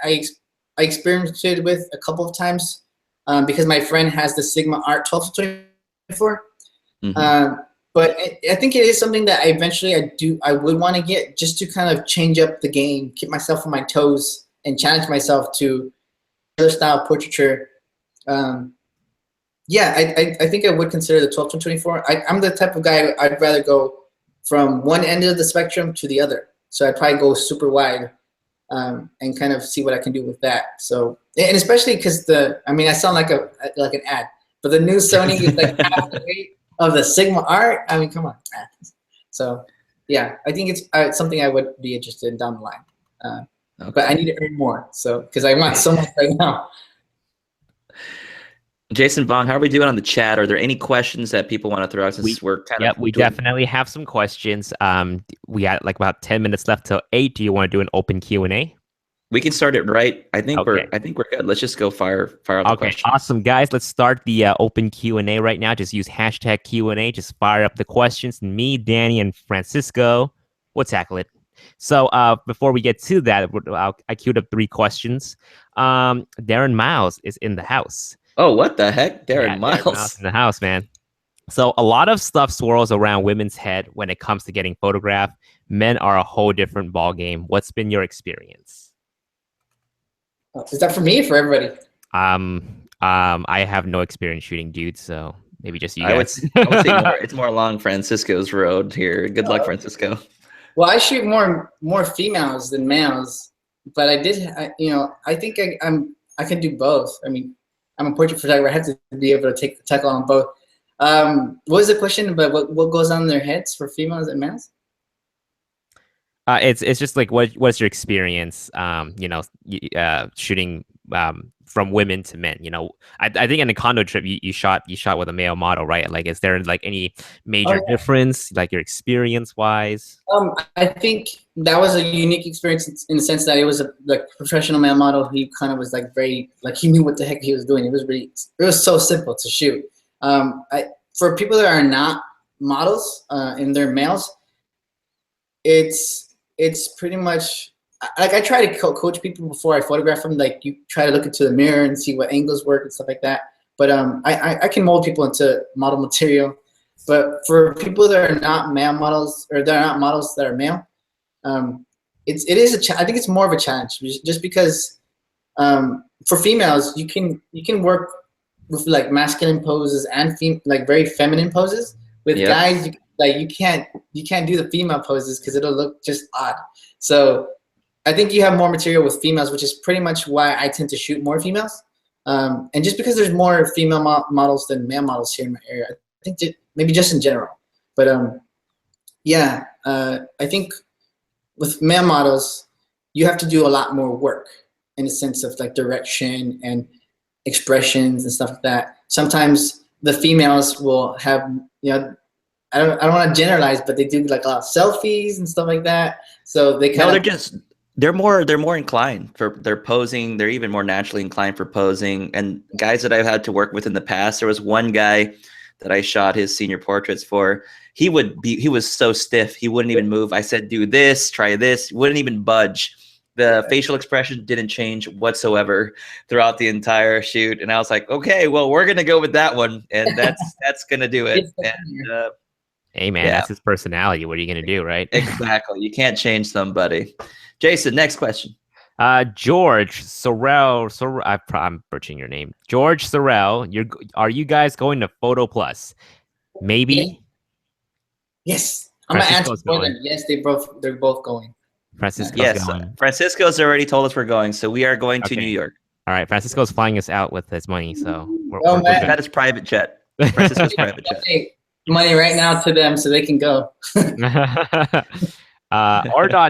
experimented with a couple of times, because my friend has the Sigma Art 12 to 24. Mm-hmm. But I think it is something that I would want to get, just to kind of change up the game, keep myself on my toes, and challenge myself to other style portraiture. Yeah, I think I would consider the 12 to 24. I'm the type of guy, I'd rather go from one end of the spectrum to the other. So I'd probably go super wide, and kind of see what I can do with that. So, and especially because I sound like an ad, but the new Sony is like half the weight of the Sigma Art. I mean, come on. So yeah, I think it's something I would be interested in down the line. Okay. But I need to earn more, so because I want so much right now. Jason Vong, how are we doing on the chat? Are there any questions that people want to throw out since we're kind of... we definitely have some questions. We got like about 10 minutes left till 8. Do you want to do an open Q&A? We can start it right. I think we're good. Let's just go fire out the question. Awesome, guys. Let's start the open Q&A right now. Just use hashtag Q&A. Just fire up the questions. And me, Danny, and Francisco will tackle it. So before we get to that, I queued up 3 questions. Darren Miles is in the house. Oh, what the heck? Darren Miles. Darren Miles in the house, man. So a lot of stuff swirls around women's head when it comes to getting photographed. Men are a whole different ballgame. What's been your experience? Is that for me or for everybody? I have no experience shooting dudes, so maybe just you guys. I would say it's more along Francisco's road here. Good luck, Francisco. Well, I shoot more females than males, but I think I can do both. I mean, I'm a portrait photographer. I have to be able to tackle on both. What was the question about what goes on in their heads for females and males? It's just like what's your experience? Shooting from women to men. I think in the condo trip you shot with a male model, right? Like, is there like any major difference, like your experience wise? I think that was a unique experience in the sense that it was a professional male model. He kind of was like very he knew what the heck he was doing. It was so simple to shoot. For people that are not models and they're males, it's pretty much like I try to coach people before I photograph them. Like, you try to look into the mirror and see what angles work and stuff like that. But I can mold people into model material. But for people that are not male models, or they're not models that are male, it is I think it's more of a challenge, just because for females you can work with like masculine poses and like very feminine poses. With guys, you can't do the female poses because it'll look just odd. So I think you have more material with females, which is pretty much why I tend to shoot more females. And just because there's more female models than male models here in my area, I think maybe just in general. But I think with male models, you have to do a lot more work in the sense of like direction and expressions and stuff like that. Sometimes the females will have, I don't want to generalize, but they do like a lot of selfies and stuff like that. So they they're more inclined for their posing. They're even more naturally inclined for posing. And guys that I've had to work with in the past, there was one guy that I shot his senior portraits for. He was so stiff, he wouldn't even move. I said, do this, try this, wouldn't even budge. The facial expression didn't change whatsoever throughout the entire shoot. And I was like, okay, well, we're going to go with that one. And that's going to do it. And, hey, man, that's his personality. What are you going to do, right? Exactly. You can't change somebody. Jason, next question. George Sorrell. I'm butchering your name. George Sorrell. Are you guys going to Photo Plus? Maybe. Yes. I'm gonna answer for them. Yes, they're both going. Francisco's going. Francisco's already told us we're going, so we are going to New York. All right, Francisco's flying us out with his money, so we're that is private jet. Francisco's private jet. Money right now to them so they can go.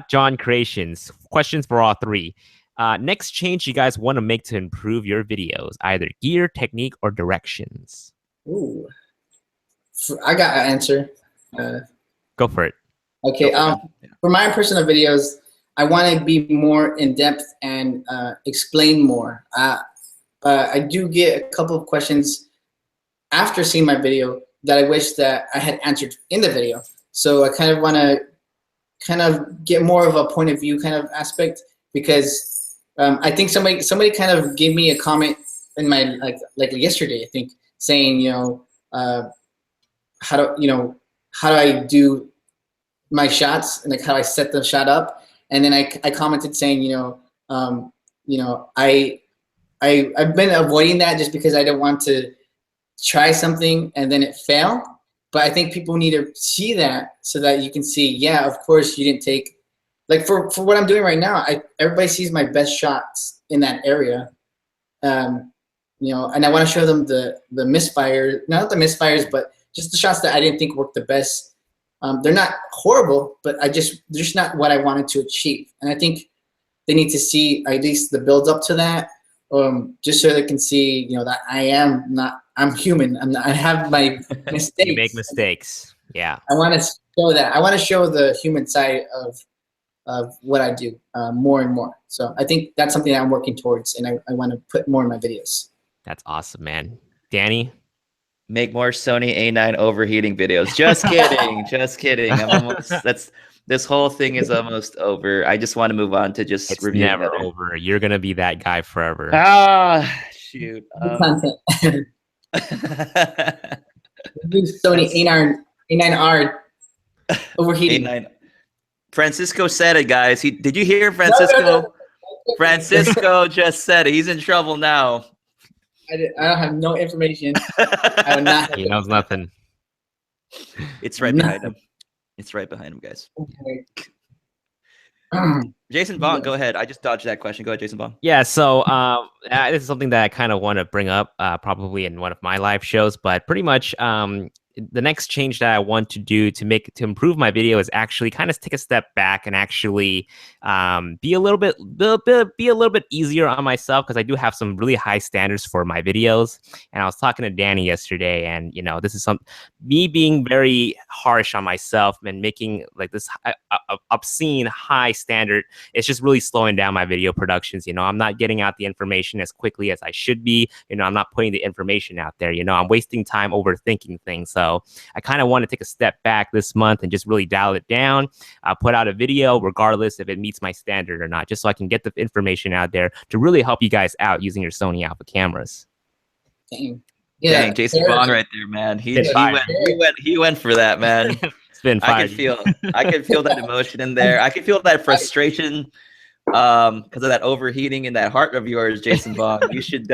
John Creations. Questions for all 3. Next change you guys want to make to improve your videos, either gear, technique, or directions. Ooh, I got an answer. Go for it. Okay. For my personal videos, I want to be more in depth and explain more. I do get a couple of questions after seeing my video that I wish that I had answered in the video. So I kind of want to get more of a point of view kind of aspect, because I think somebody kind of gave me a comment in my like yesterday, I think, saying how do I do my shots and like how I set the shot up, and then I commented saying I've been avoiding that just because I don't want to try something and then it fail. But I think people need to see that so that you can see, yeah, of course you didn't take, like for what I'm doing right now, everybody sees my best shots in that area. And I want to show them the misfire, not the misfires, but just the shots that I didn't think worked the best. They're not horrible, but they're just not what I wanted to achieve. And I think they need to see at least the build up to that, just so they can see, you know, that I'm human. I have my mistakes. You make mistakes. Yeah. I want to show that. I want to show the human side of what I do more and more. So I think that's something that I'm working towards, and I want to put more in my videos. That's awesome, man. Danny? Make more Sony A9 overheating videos. Just kidding. Just kidding. I'm almost, this whole thing is almost over. I just want to move on to just It's review never over. You're going to be that guy forever. Ah, shoot. Content. Sony A9R overheating. A9. Francisco said it, guys. Did you hear Francisco? No. Francisco just said it. He's in trouble now. I don't have no information. I would not. He knows nothing. It's right behind him. It's right behind him, guys. Okay. Jason Vong, go ahead. I just dodged that question. Go ahead, Jason Vong. Yeah, so this is something that I kind of want to bring up probably in one of my live shows, but pretty much the next change that I want to do to improve my video is actually kind of take a step back and actually be a little bit easier on myself, because I do have some really high standards for my videos. And I was talking to Danny yesterday, and you know, this is me being very harsh on myself and making like this obscene high standard. It's just really slowing down my video productions. You know, I'm not getting out the information as quickly as I should be. You know, I'm not putting the information out there. You know, I'm wasting time overthinking things. So I kind of want to take a step back this month and just really dial it down. I'll put out a video regardless if it meets my standard or not, just so I can get the information out there to really help you guys out using your Sony Alpha cameras. Dang. Yeah, dang, Jason Vong right there, man. He went for that, man. It's been fire. I could feel that emotion in there. I could feel that frustration because of that overheating in that heart of yours, Jason Vong. You should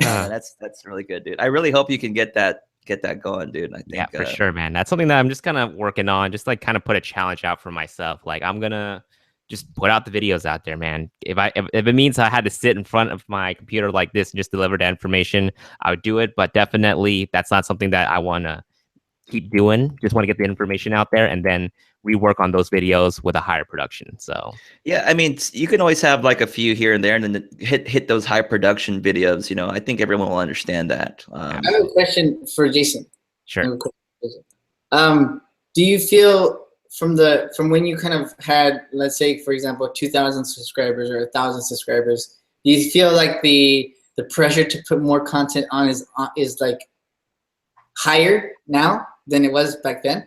that's really good, dude. I really hope you can get that going, dude. I think, yeah, for sure, man. That's something that I'm just kind of working on, just like kind of put a challenge out for myself. Like, I'm gonna just put out the videos out there, man. If it means I had to sit in front of my computer like this and just deliver that information, I would do it. But definitely that's not something that I want to keep doing. Just want to get the information out there and then rework on those videos with a higher production. So yeah, I mean, you can always have like a few here and there, and then hit those high production videos. You know, I think everyone will understand that. I have a question for Jason. Sure. Do you feel from when you kind of had, let's say, for example, 2,000 subscribers or 1,000 subscribers, do you feel like the pressure to put more content on is like higher now than it was back then?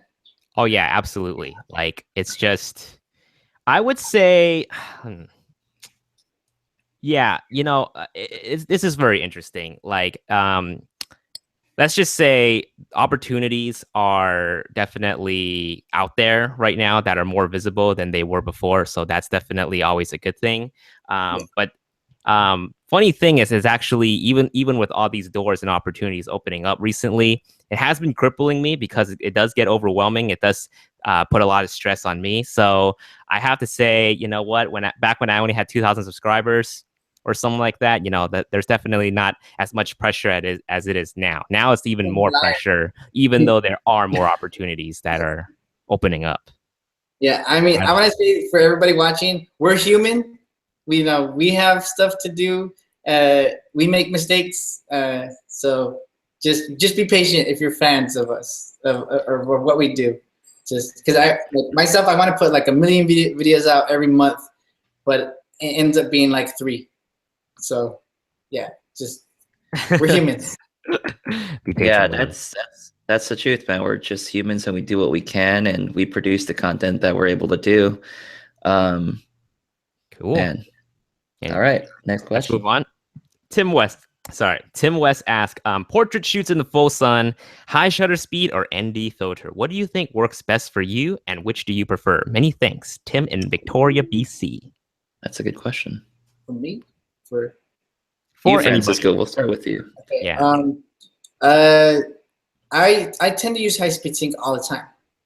Oh yeah, absolutely. Like, it's just, I would say, yeah, you know, this is very interesting. Like, let's just say opportunities are definitely out there right now that are more visible than they were before. So that's definitely always a good thing. But funny thing is actually, even with all these doors and opportunities opening up recently, it has been crippling me because it does get overwhelming. It does put a lot of stress on me. So I have to say, you know what, back when I only had 2,000 subscribers or something like that, you know, that there's definitely not as much pressure as it is now. Now it's even more pressure, even though there are more opportunities that are opening up. Yeah, I mean, I want to say for everybody watching, we're human. We know we have stuff to do. We make mistakes. So just be patient if you're fans of us or what we do. Just because I want to put like 1 million videos out every month, but it ends up being like 3. So yeah, just we're humans. Yeah, that's the truth, man. We're just humans and we do what we can and we produce the content that we're able to do. Cool. Man. All right, next question. Let's move on. Tim West asked, portrait shoots in the full sun, high shutter speed, or ND filter? What do you think works best for you, and which do you prefer? Many thanks. Tim in Victoria, BC. That's a good question. For me? For Francisco, we'll start with you. Okay. Yeah. I tend to use high speed sync all the time,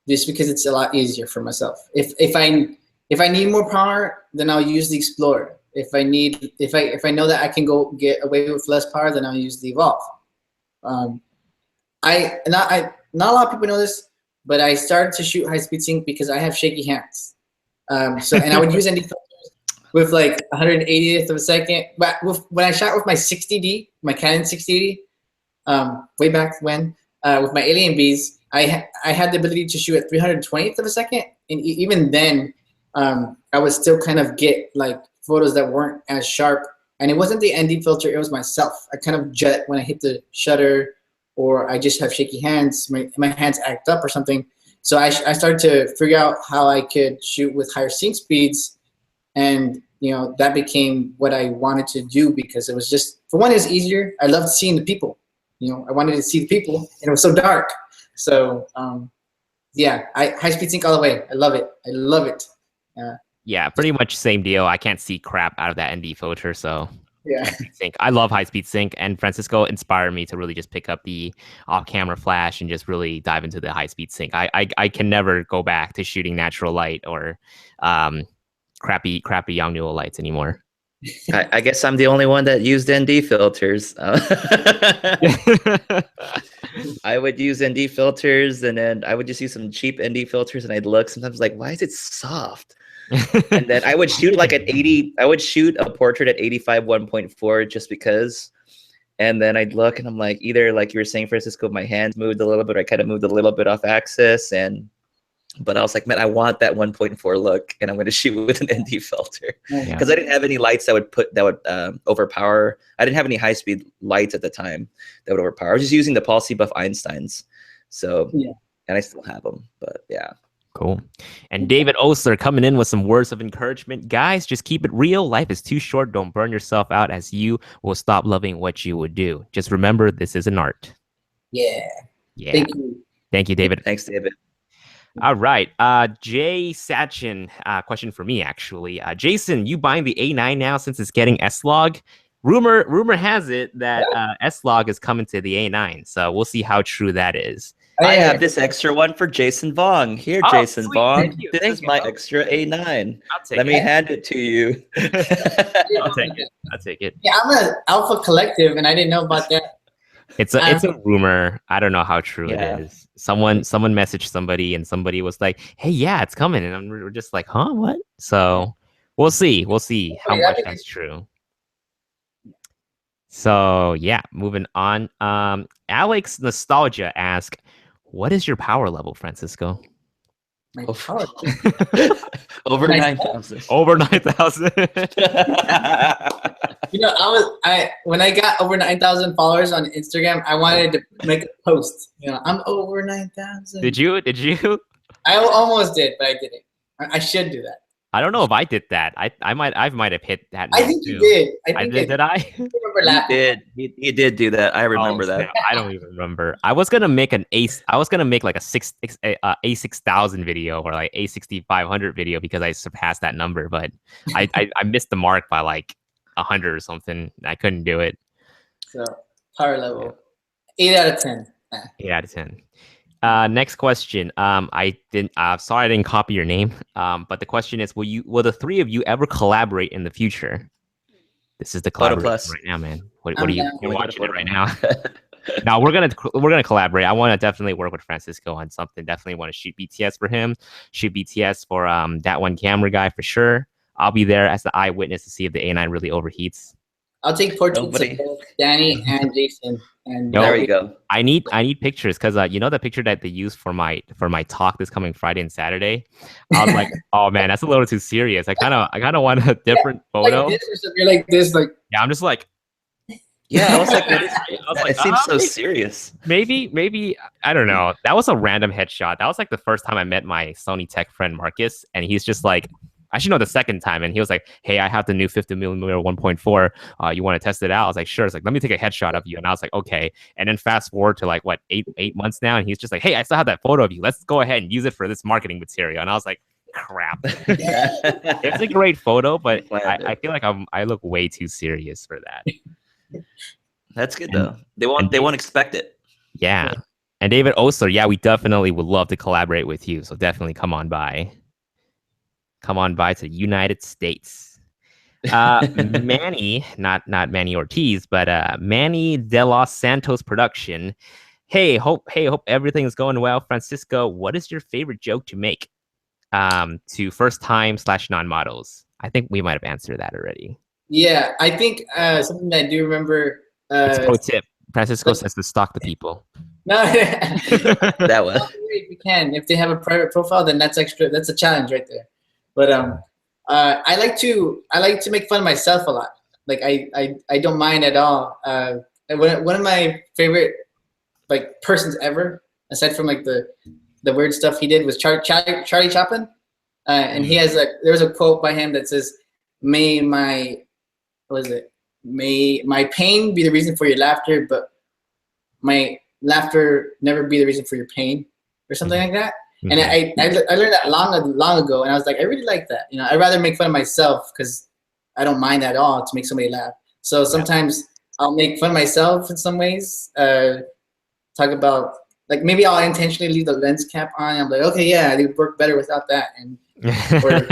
just because it's a lot easier for myself. If I need more power, then I'll use the Explorer. If I know that I can go get away with less power, then I'll use the Evolve. Not a lot of people know this, but I started to shoot high speed sync because I have shaky hands. And I would use ND filters. with like 180th of a second. But when I shot with my 60D, my Canon 60D, way back when, with my Alien Bees, I had the ability to shoot at 320th of a second, and even then, I would still kind of get like photos that weren't as sharp. And it wasn't the ND filter; it was myself. I kind of jet when I hit the shutter, or I just have shaky hands. My hands act up or something. So I started to figure out how I could shoot with higher sync speeds, and that became what I wanted to do because it was just, for one, it's easier. I loved seeing the people. I wanted to see the people, and it was so dark. So yeah, high speed sync all the way. I love it. I love it. Yeah, pretty much same deal. I can't see crap out of that ND filter, so yeah. Sync. I love high speed sync, and Francisco inspired me to really just pick up the off camera flash and just really dive into the high speed sync. I can never go back to shooting natural light or crappy Yongnuo lights anymore. I guess I'm the only one that used ND filters. I would use ND filters, and then I would just use some cheap ND filters, and I'd look sometimes like, why is it soft? And then I would shoot like at 80. I would shoot a portrait at 85 1.4 just because. And then I'd look, and I'm like, either like you were saying, Francisco, my hands moved a little bit, or I kind of moved a little bit off axis, but I was like, man, I want that 1.4 look, and I'm going to shoot with an ND filter because I didn't have any lights that would overpower. I didn't have any high speed lights at the time that would overpower. I was just using the Paul C. Buff Einsteins, and I still have them. But yeah, cool. And David Osler coming in with some words of encouragement, guys. Just keep it real. Life is too short. Don't burn yourself out, as you will stop loving what you would do. Just remember, this is an art. Yeah. Thank you, David. Thanks, David. All right. Jay Sachin, question for me, actually. Jason, you buying the A9 now since it's getting S-Log? Rumor has it that S-Log is coming to the A9, so we'll see how true that is. I have this extra one for Jason Vong. Here, Jason Vong. This is my extra A9. Let me hand it to you. I'll take it. Yeah, I'm an Alpha Collective, and I didn't know about that. It's a rumor. I don't know how true it is. Someone messaged somebody, and somebody was like, "Hey, yeah, it's coming," and we're just like, "Huh, what?" So we'll see how much that's true. So yeah, moving on. Alex Nostalgia asked, "What is your power level, Francisco?" My power over 9,000. Over 9,000. When I got over 9,000 followers on Instagram, I wanted to make a post. I'm over 9,000. Did you? I almost did, but I didn't. I should do that. I don't know if I did that. I might have hit that. I think you did. I did. Did I? He did do that. I remember that. I don't even remember. I was gonna make like a A6000 video or like A6500 video because I surpassed that number, but I missed the mark by like 100 or something. I couldn't do it. So power level 8 out of 10. 8 out of 10. Next question. Sorry I didn't copy your name. But the question is, will the three of you ever collaborate in the future? This is the collaboration right now, man. What are you're watching it right now? No, we're gonna collaborate. I want to definitely work with Francisco on something. Definitely want to shoot BTS for him. Shoot BTS for that one camera guy for sure. I'll be there as the eyewitness to see if the A9 really overheats. I'll take portraits of both Danny and Jason. And there we go. I need pictures because the picture that they used for my talk this coming Friday and Saturday. I was like, oh man, that's a little too serious. I kind of want a different photo. Like this, or you're like this, like yeah. I'm just like. Yeah, I was like, it seems so serious. Maybe I don't know. That was a random headshot. That was like the first time I met my Sony tech friend Marcus, and he's just like. Actually, no, the second time, and he was like, "Hey, I have the new 50mm 1.4. You want to test it out?" I was like, "Sure." It's like, "Let me take a headshot of you," and I was like, "Okay." And then fast forward to like what eight months now, and he's just like, "Hey, I still have that photo of you. Let's go ahead and use it for this marketing material." And I was like, "Crap." It's a great photo, but I feel like I look way too serious for that. That's good though. They won't expect it. Yeah. And David Osler, yeah, we definitely would love to collaborate with you. So definitely come on by. Come on by to the United States. Manny, not Manny Ortiz, but Manny De Los Santos production. Hey, hope everything is going well. Francisco, what is your favorite joke to make to first time / non-models? I think we might have answered that already. Yeah, I think something that I do remember. It's a pro tip. Francisco says to stalk the people. No, That was. if you can. If they have a private profile, then that's extra. That's a challenge right there. But I like to make fun of myself a lot. Like I don't mind at all. One of my favorite like persons ever, aside from like the weird stuff he did, was Charlie Chaplin. And he has there's a quote by him that says, "May my pain be the reason for your laughter, but my laughter never be the reason for your pain," or something like that. And I learned that long ago, and I was like, I really like that. You know, I'd rather make fun of myself because I don't mind at all to make somebody laugh. So sometimes I'll make fun of myself in some ways. Talk about like maybe I'll intentionally leave the lens cap on. I'm like, okay, yeah, it would work better without that, and or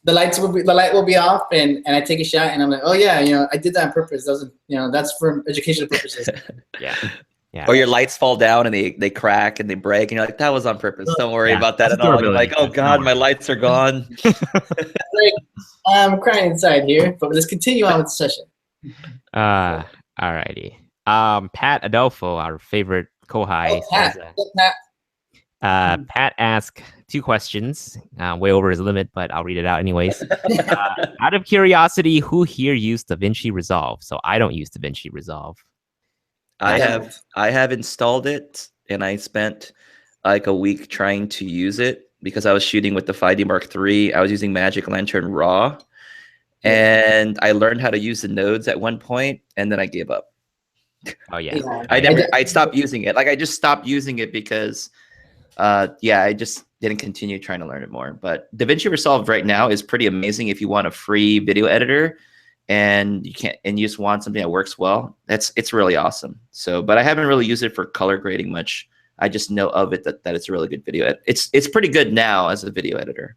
the light will be off, and I take a shot, and I'm like, oh yeah, you know, I did that on purpose. That was, you know, that's for educational purposes. Yeah. Or your lights fall down and they crack and they break, and you're like, that was on purpose. Don't worry about that at all. You're like, oh God, my lights are gone. Like, I'm crying inside here, but let's continue on with the session. Alrighty. Pat Adolfo, our favorite Kohai. Pat asked 2 questions, way over his limit, but I'll read it out anyways. Out of curiosity, who here used DaVinci Resolve? So I don't use DaVinci Resolve. I have installed it, and I spent like a week trying to use it because I was shooting with the 5D Mark III. I was using Magic Lantern RAW, and I learned how to use the nodes at one point, and then I gave up. Oh yeah. I stopped using it. Like I just stopped using it because I just didn't continue trying to learn it more. But DaVinci Resolve right now is pretty amazing if you want a free video editor and you just want something that works well. It's really awesome. So, but I haven't really used it for color grading much. I just know of it that it's a really good video edit. It's pretty good now as a video editor.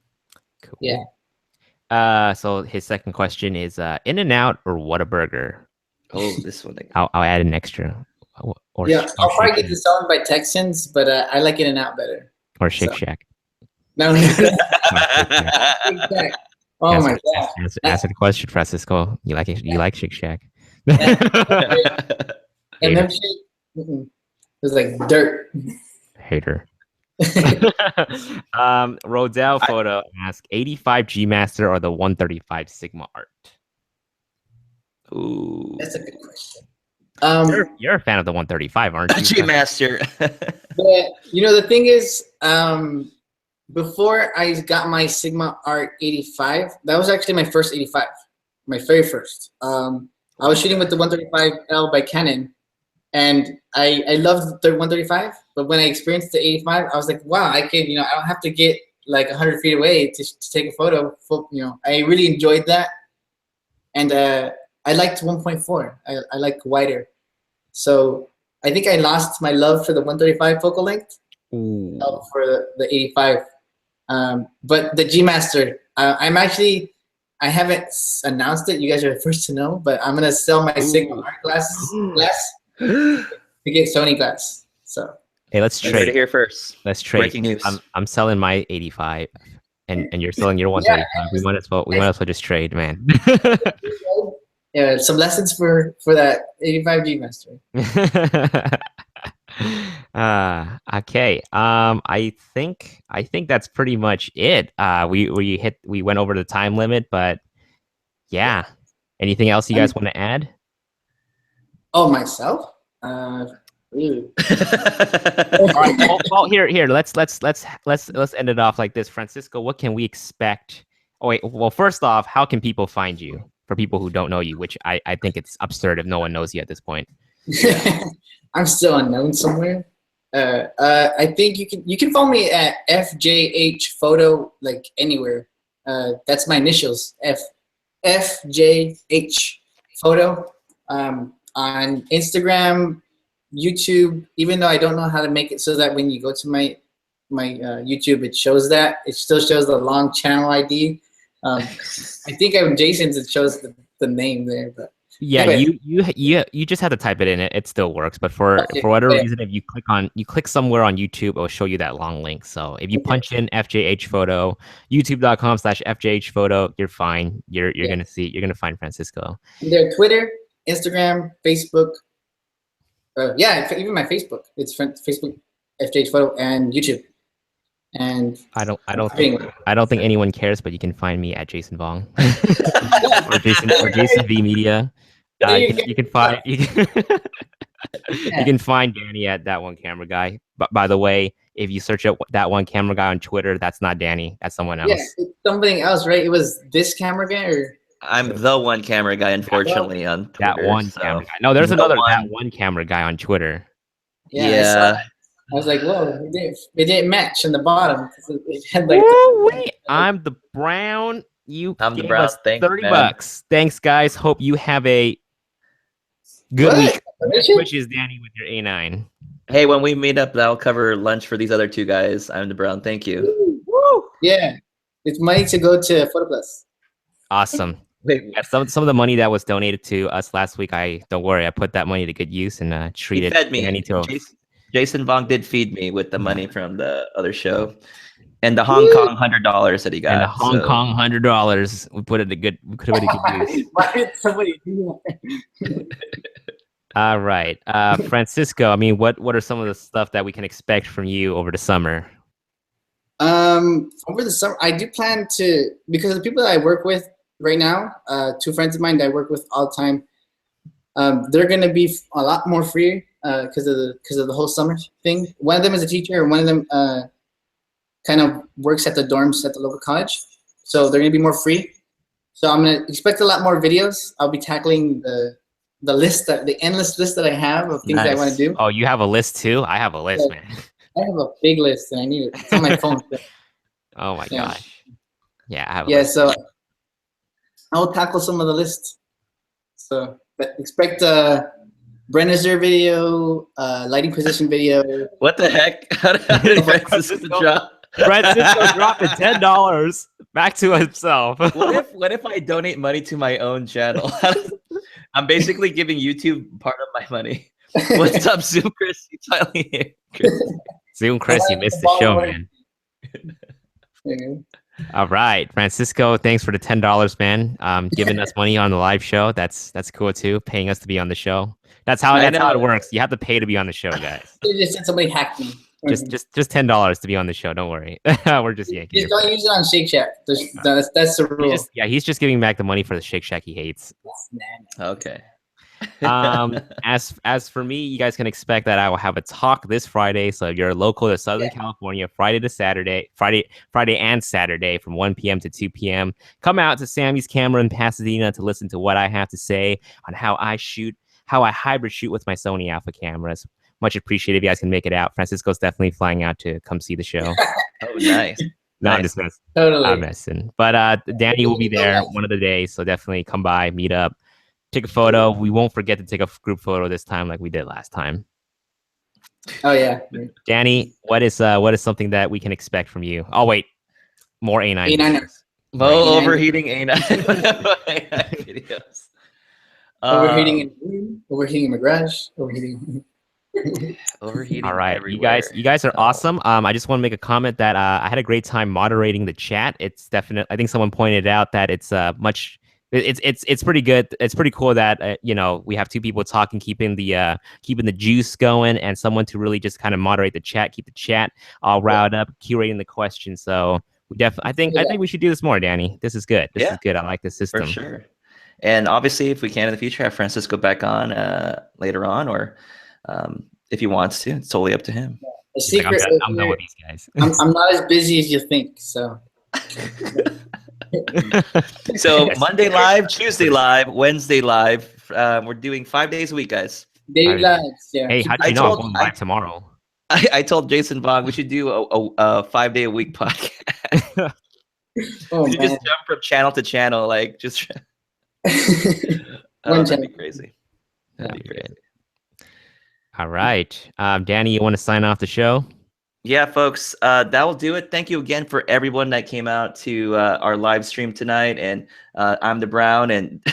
Cool. Yeah. So his second question is In-N-Out or Whataburger? Oh, this one. I'll add an extra. I'll probably get this on by Texans, but I like In-N-Out better. Or Shake Shack. No. Oh my God! Answer the question, Francisco. You like it? You like Shake Shack? And them shit, it was like dirt. Hater. Rodell Photo asked 85 G Master or the 135 Sigma Art. Ooh, that's a good question. You're a fan of the 135, aren't you? G Master. Yeah, you know the thing is, before I got my Sigma Art 85, that was actually my first 85, my very first. I was shooting with the 135L by Canon, and I loved the 135. But when I experienced the 85, I was like, wow, I can, I don't have to get like 100 feet away to take a photo. I really enjoyed that, and I liked 1.4. I like wider, so I think I lost my love for the 135 focal length for the 85. But the G Master, I haven't announced it. You guys are the first to know, but I'm gonna sell my Sigma Art glass to get Sony glass. So hey, let's trade. You heard it here first. Let's trade. Breaking news. I'm selling my 85, and you're selling your 135. We might as well just trade, man. Yeah, some lessons for that 85 G Master. Okay. I think that's pretty much it. We went over the time limit, but yeah. Anything else you guys want to add? Oh, myself? Really? All right, well, here. Let's end it off like this. Francisco, what can we expect? Oh wait. Well, first off, how can people find you? For people who don't know you, which I think it's absurd if no one knows you at this point. I'm still unknown somewhere. I think you can follow me at FJH Photo, like anywhere. That's my initials, FJH Photo. On Instagram, YouTube. Even though I don't know how to make it so that when you go to my YouTube, it shows that. It still shows the long channel ID. I think I'm Jason's. It shows the name there, but Yeah, Anyway. you just have to type it in. It still works. But for whatever reason, if you click somewhere on YouTube, it'll show you that long link. So if you punch in FJH photo, youtube.com/FJH photo, you're fine. You're gonna find Francisco. Their Twitter, Instagram, Facebook. Even my Facebook. It's Facebook, FJH photo, and YouTube. And I don't think anyone cares, but you can find me at Jason Vong or Jason V Media. You can find you can find Danny at That One Camera Guy. But by the way, if you search up That One Camera Guy on Twitter, that's not Danny. That's someone else. Yeah, it's something else, right? It was this camera guy, or I'm the one camera guy, unfortunately, on Twitter. That One Camera Guy. No, there's another That One Camera Guy on Twitter. Yeah. I was like, whoa, it didn't match in the bottom. It had like wait, I'm the Brown. I'm the Brown. Thanks, $30. Thanks, guys. Hope you have a good week. Which is Danny with your A9. Hey, when we meet up, that'll cover lunch for these other two guys. I'm the Brown. Thank you. Woo! Yeah, it's money to go to Photo Plus. Awesome. Yeah, some of the money that was donated to us last week, don't worry, I put that money to good use and treated Danny to. Jason Vong did feed me with the money from the other show, and the Hong Kong $100 that he got. And the Hong Kong $100, we put it to good. We could have put it to good use. Why did somebody do that? All right, Francisco. I mean, what are some of the stuff that we can expect from you over the summer? Over the summer, I do plan to, because the people that I work with right now, two friends of mine that I work with all the time, they're gonna be a lot more free. Because of the whole summer thing. One of them is a teacher, and one of them kind of works at the dorms at the local college. So they're gonna be more free. So I'm gonna expect a lot more videos. I'll be tackling the endless list that I have of things that I want to do. Oh, you have a list too? I have a list, man. I have a big list, and I need it. It's on my phone. Oh my gosh. Yeah, I have. So I'll tackle some of the lists. So expect Brenner video, lighting position video. What the heck? How did Francisco drop? Francisco dropped the $10 back to himself. What if I donate money to my own channel? I'm basically giving YouTube part of my money. What's up, Zoom Chris? You finally here. Zoom Chris, you missed the show, man. All right, Francisco, thanks for the $10, man. Giving us money on the live show. That's cool too. Paying us to be on the show. That's how it works. You have to pay to be on the show, guys. Just said somebody hacked me. Just $10 to be on the show. Don't worry. We're just yanking. Just don't use it on Shake Shack. That's the rule. He's just giving back the money for the Shake Shack he hates. Okay. As for me, you guys can expect that I will have a talk this Friday. So if you're local to Southern California, Friday and Saturday from 1 p.m. to 2 p.m., come out to Sammy's Camera in Pasadena to listen to what I have to say on how I hybrid shoot with my Sony Alpha cameras. Much appreciated if you guys can make it out. Francisco's definitely flying out to come see the show. Oh, nice. I'm just messing. Totally. I'm messing. But Danny will be there one of the days, so definitely come by, meet up, take a photo. We won't forget to take a group photo this time like we did last time. Oh yeah. Danny, what is something that we can expect from you? Oh wait, more A9 videos. Overheating A9 videos. Overheating in my garage. Overheating. All right, everywhere. you guys are awesome. I just want to make a comment that I had a great time moderating the chat. It's definitely, I think someone pointed out that it's it's pretty good. It's pretty cool that we have two people talking, keeping the juice going, and someone to really just kind of moderate the chat, keep the chat all riled up, curating the questions. So we I think we should do this more, Danny. This is good. This is good. I like the system for sure. And obviously, if we can in the future, have Francisco back on later on, or if he wants to, it's totally up to him. The secret I'm done with these guys. I'm not as busy as you think. So. So Monday live, Tuesday live, Wednesday live. We're doing 5 days a week, guys. Daily lives, yeah. Hey, how do you know I'm going live tomorrow? I told Jason Vong we should do a 5 day a week podcast. We should just jump from channel to channel, like just. That'd be crazy. That'd be crazy. All right, Danny, you want to sign off the show? Yeah, folks, that will do it. Thank you again for everyone that came out to our live stream tonight. And I'm the Brown, and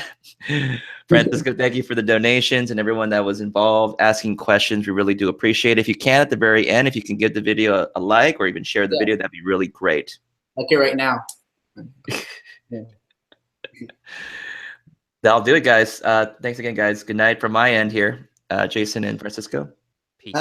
Francisco, thank you for the donations and everyone that was involved asking questions. We really do appreciate it. If you can, at the very end, if you can give the video a like or even share the video, that'd be really great. Okay, right now. That'll do it, guys. Thanks again, guys. Good night from my end here, Jason and Francisco. Peace.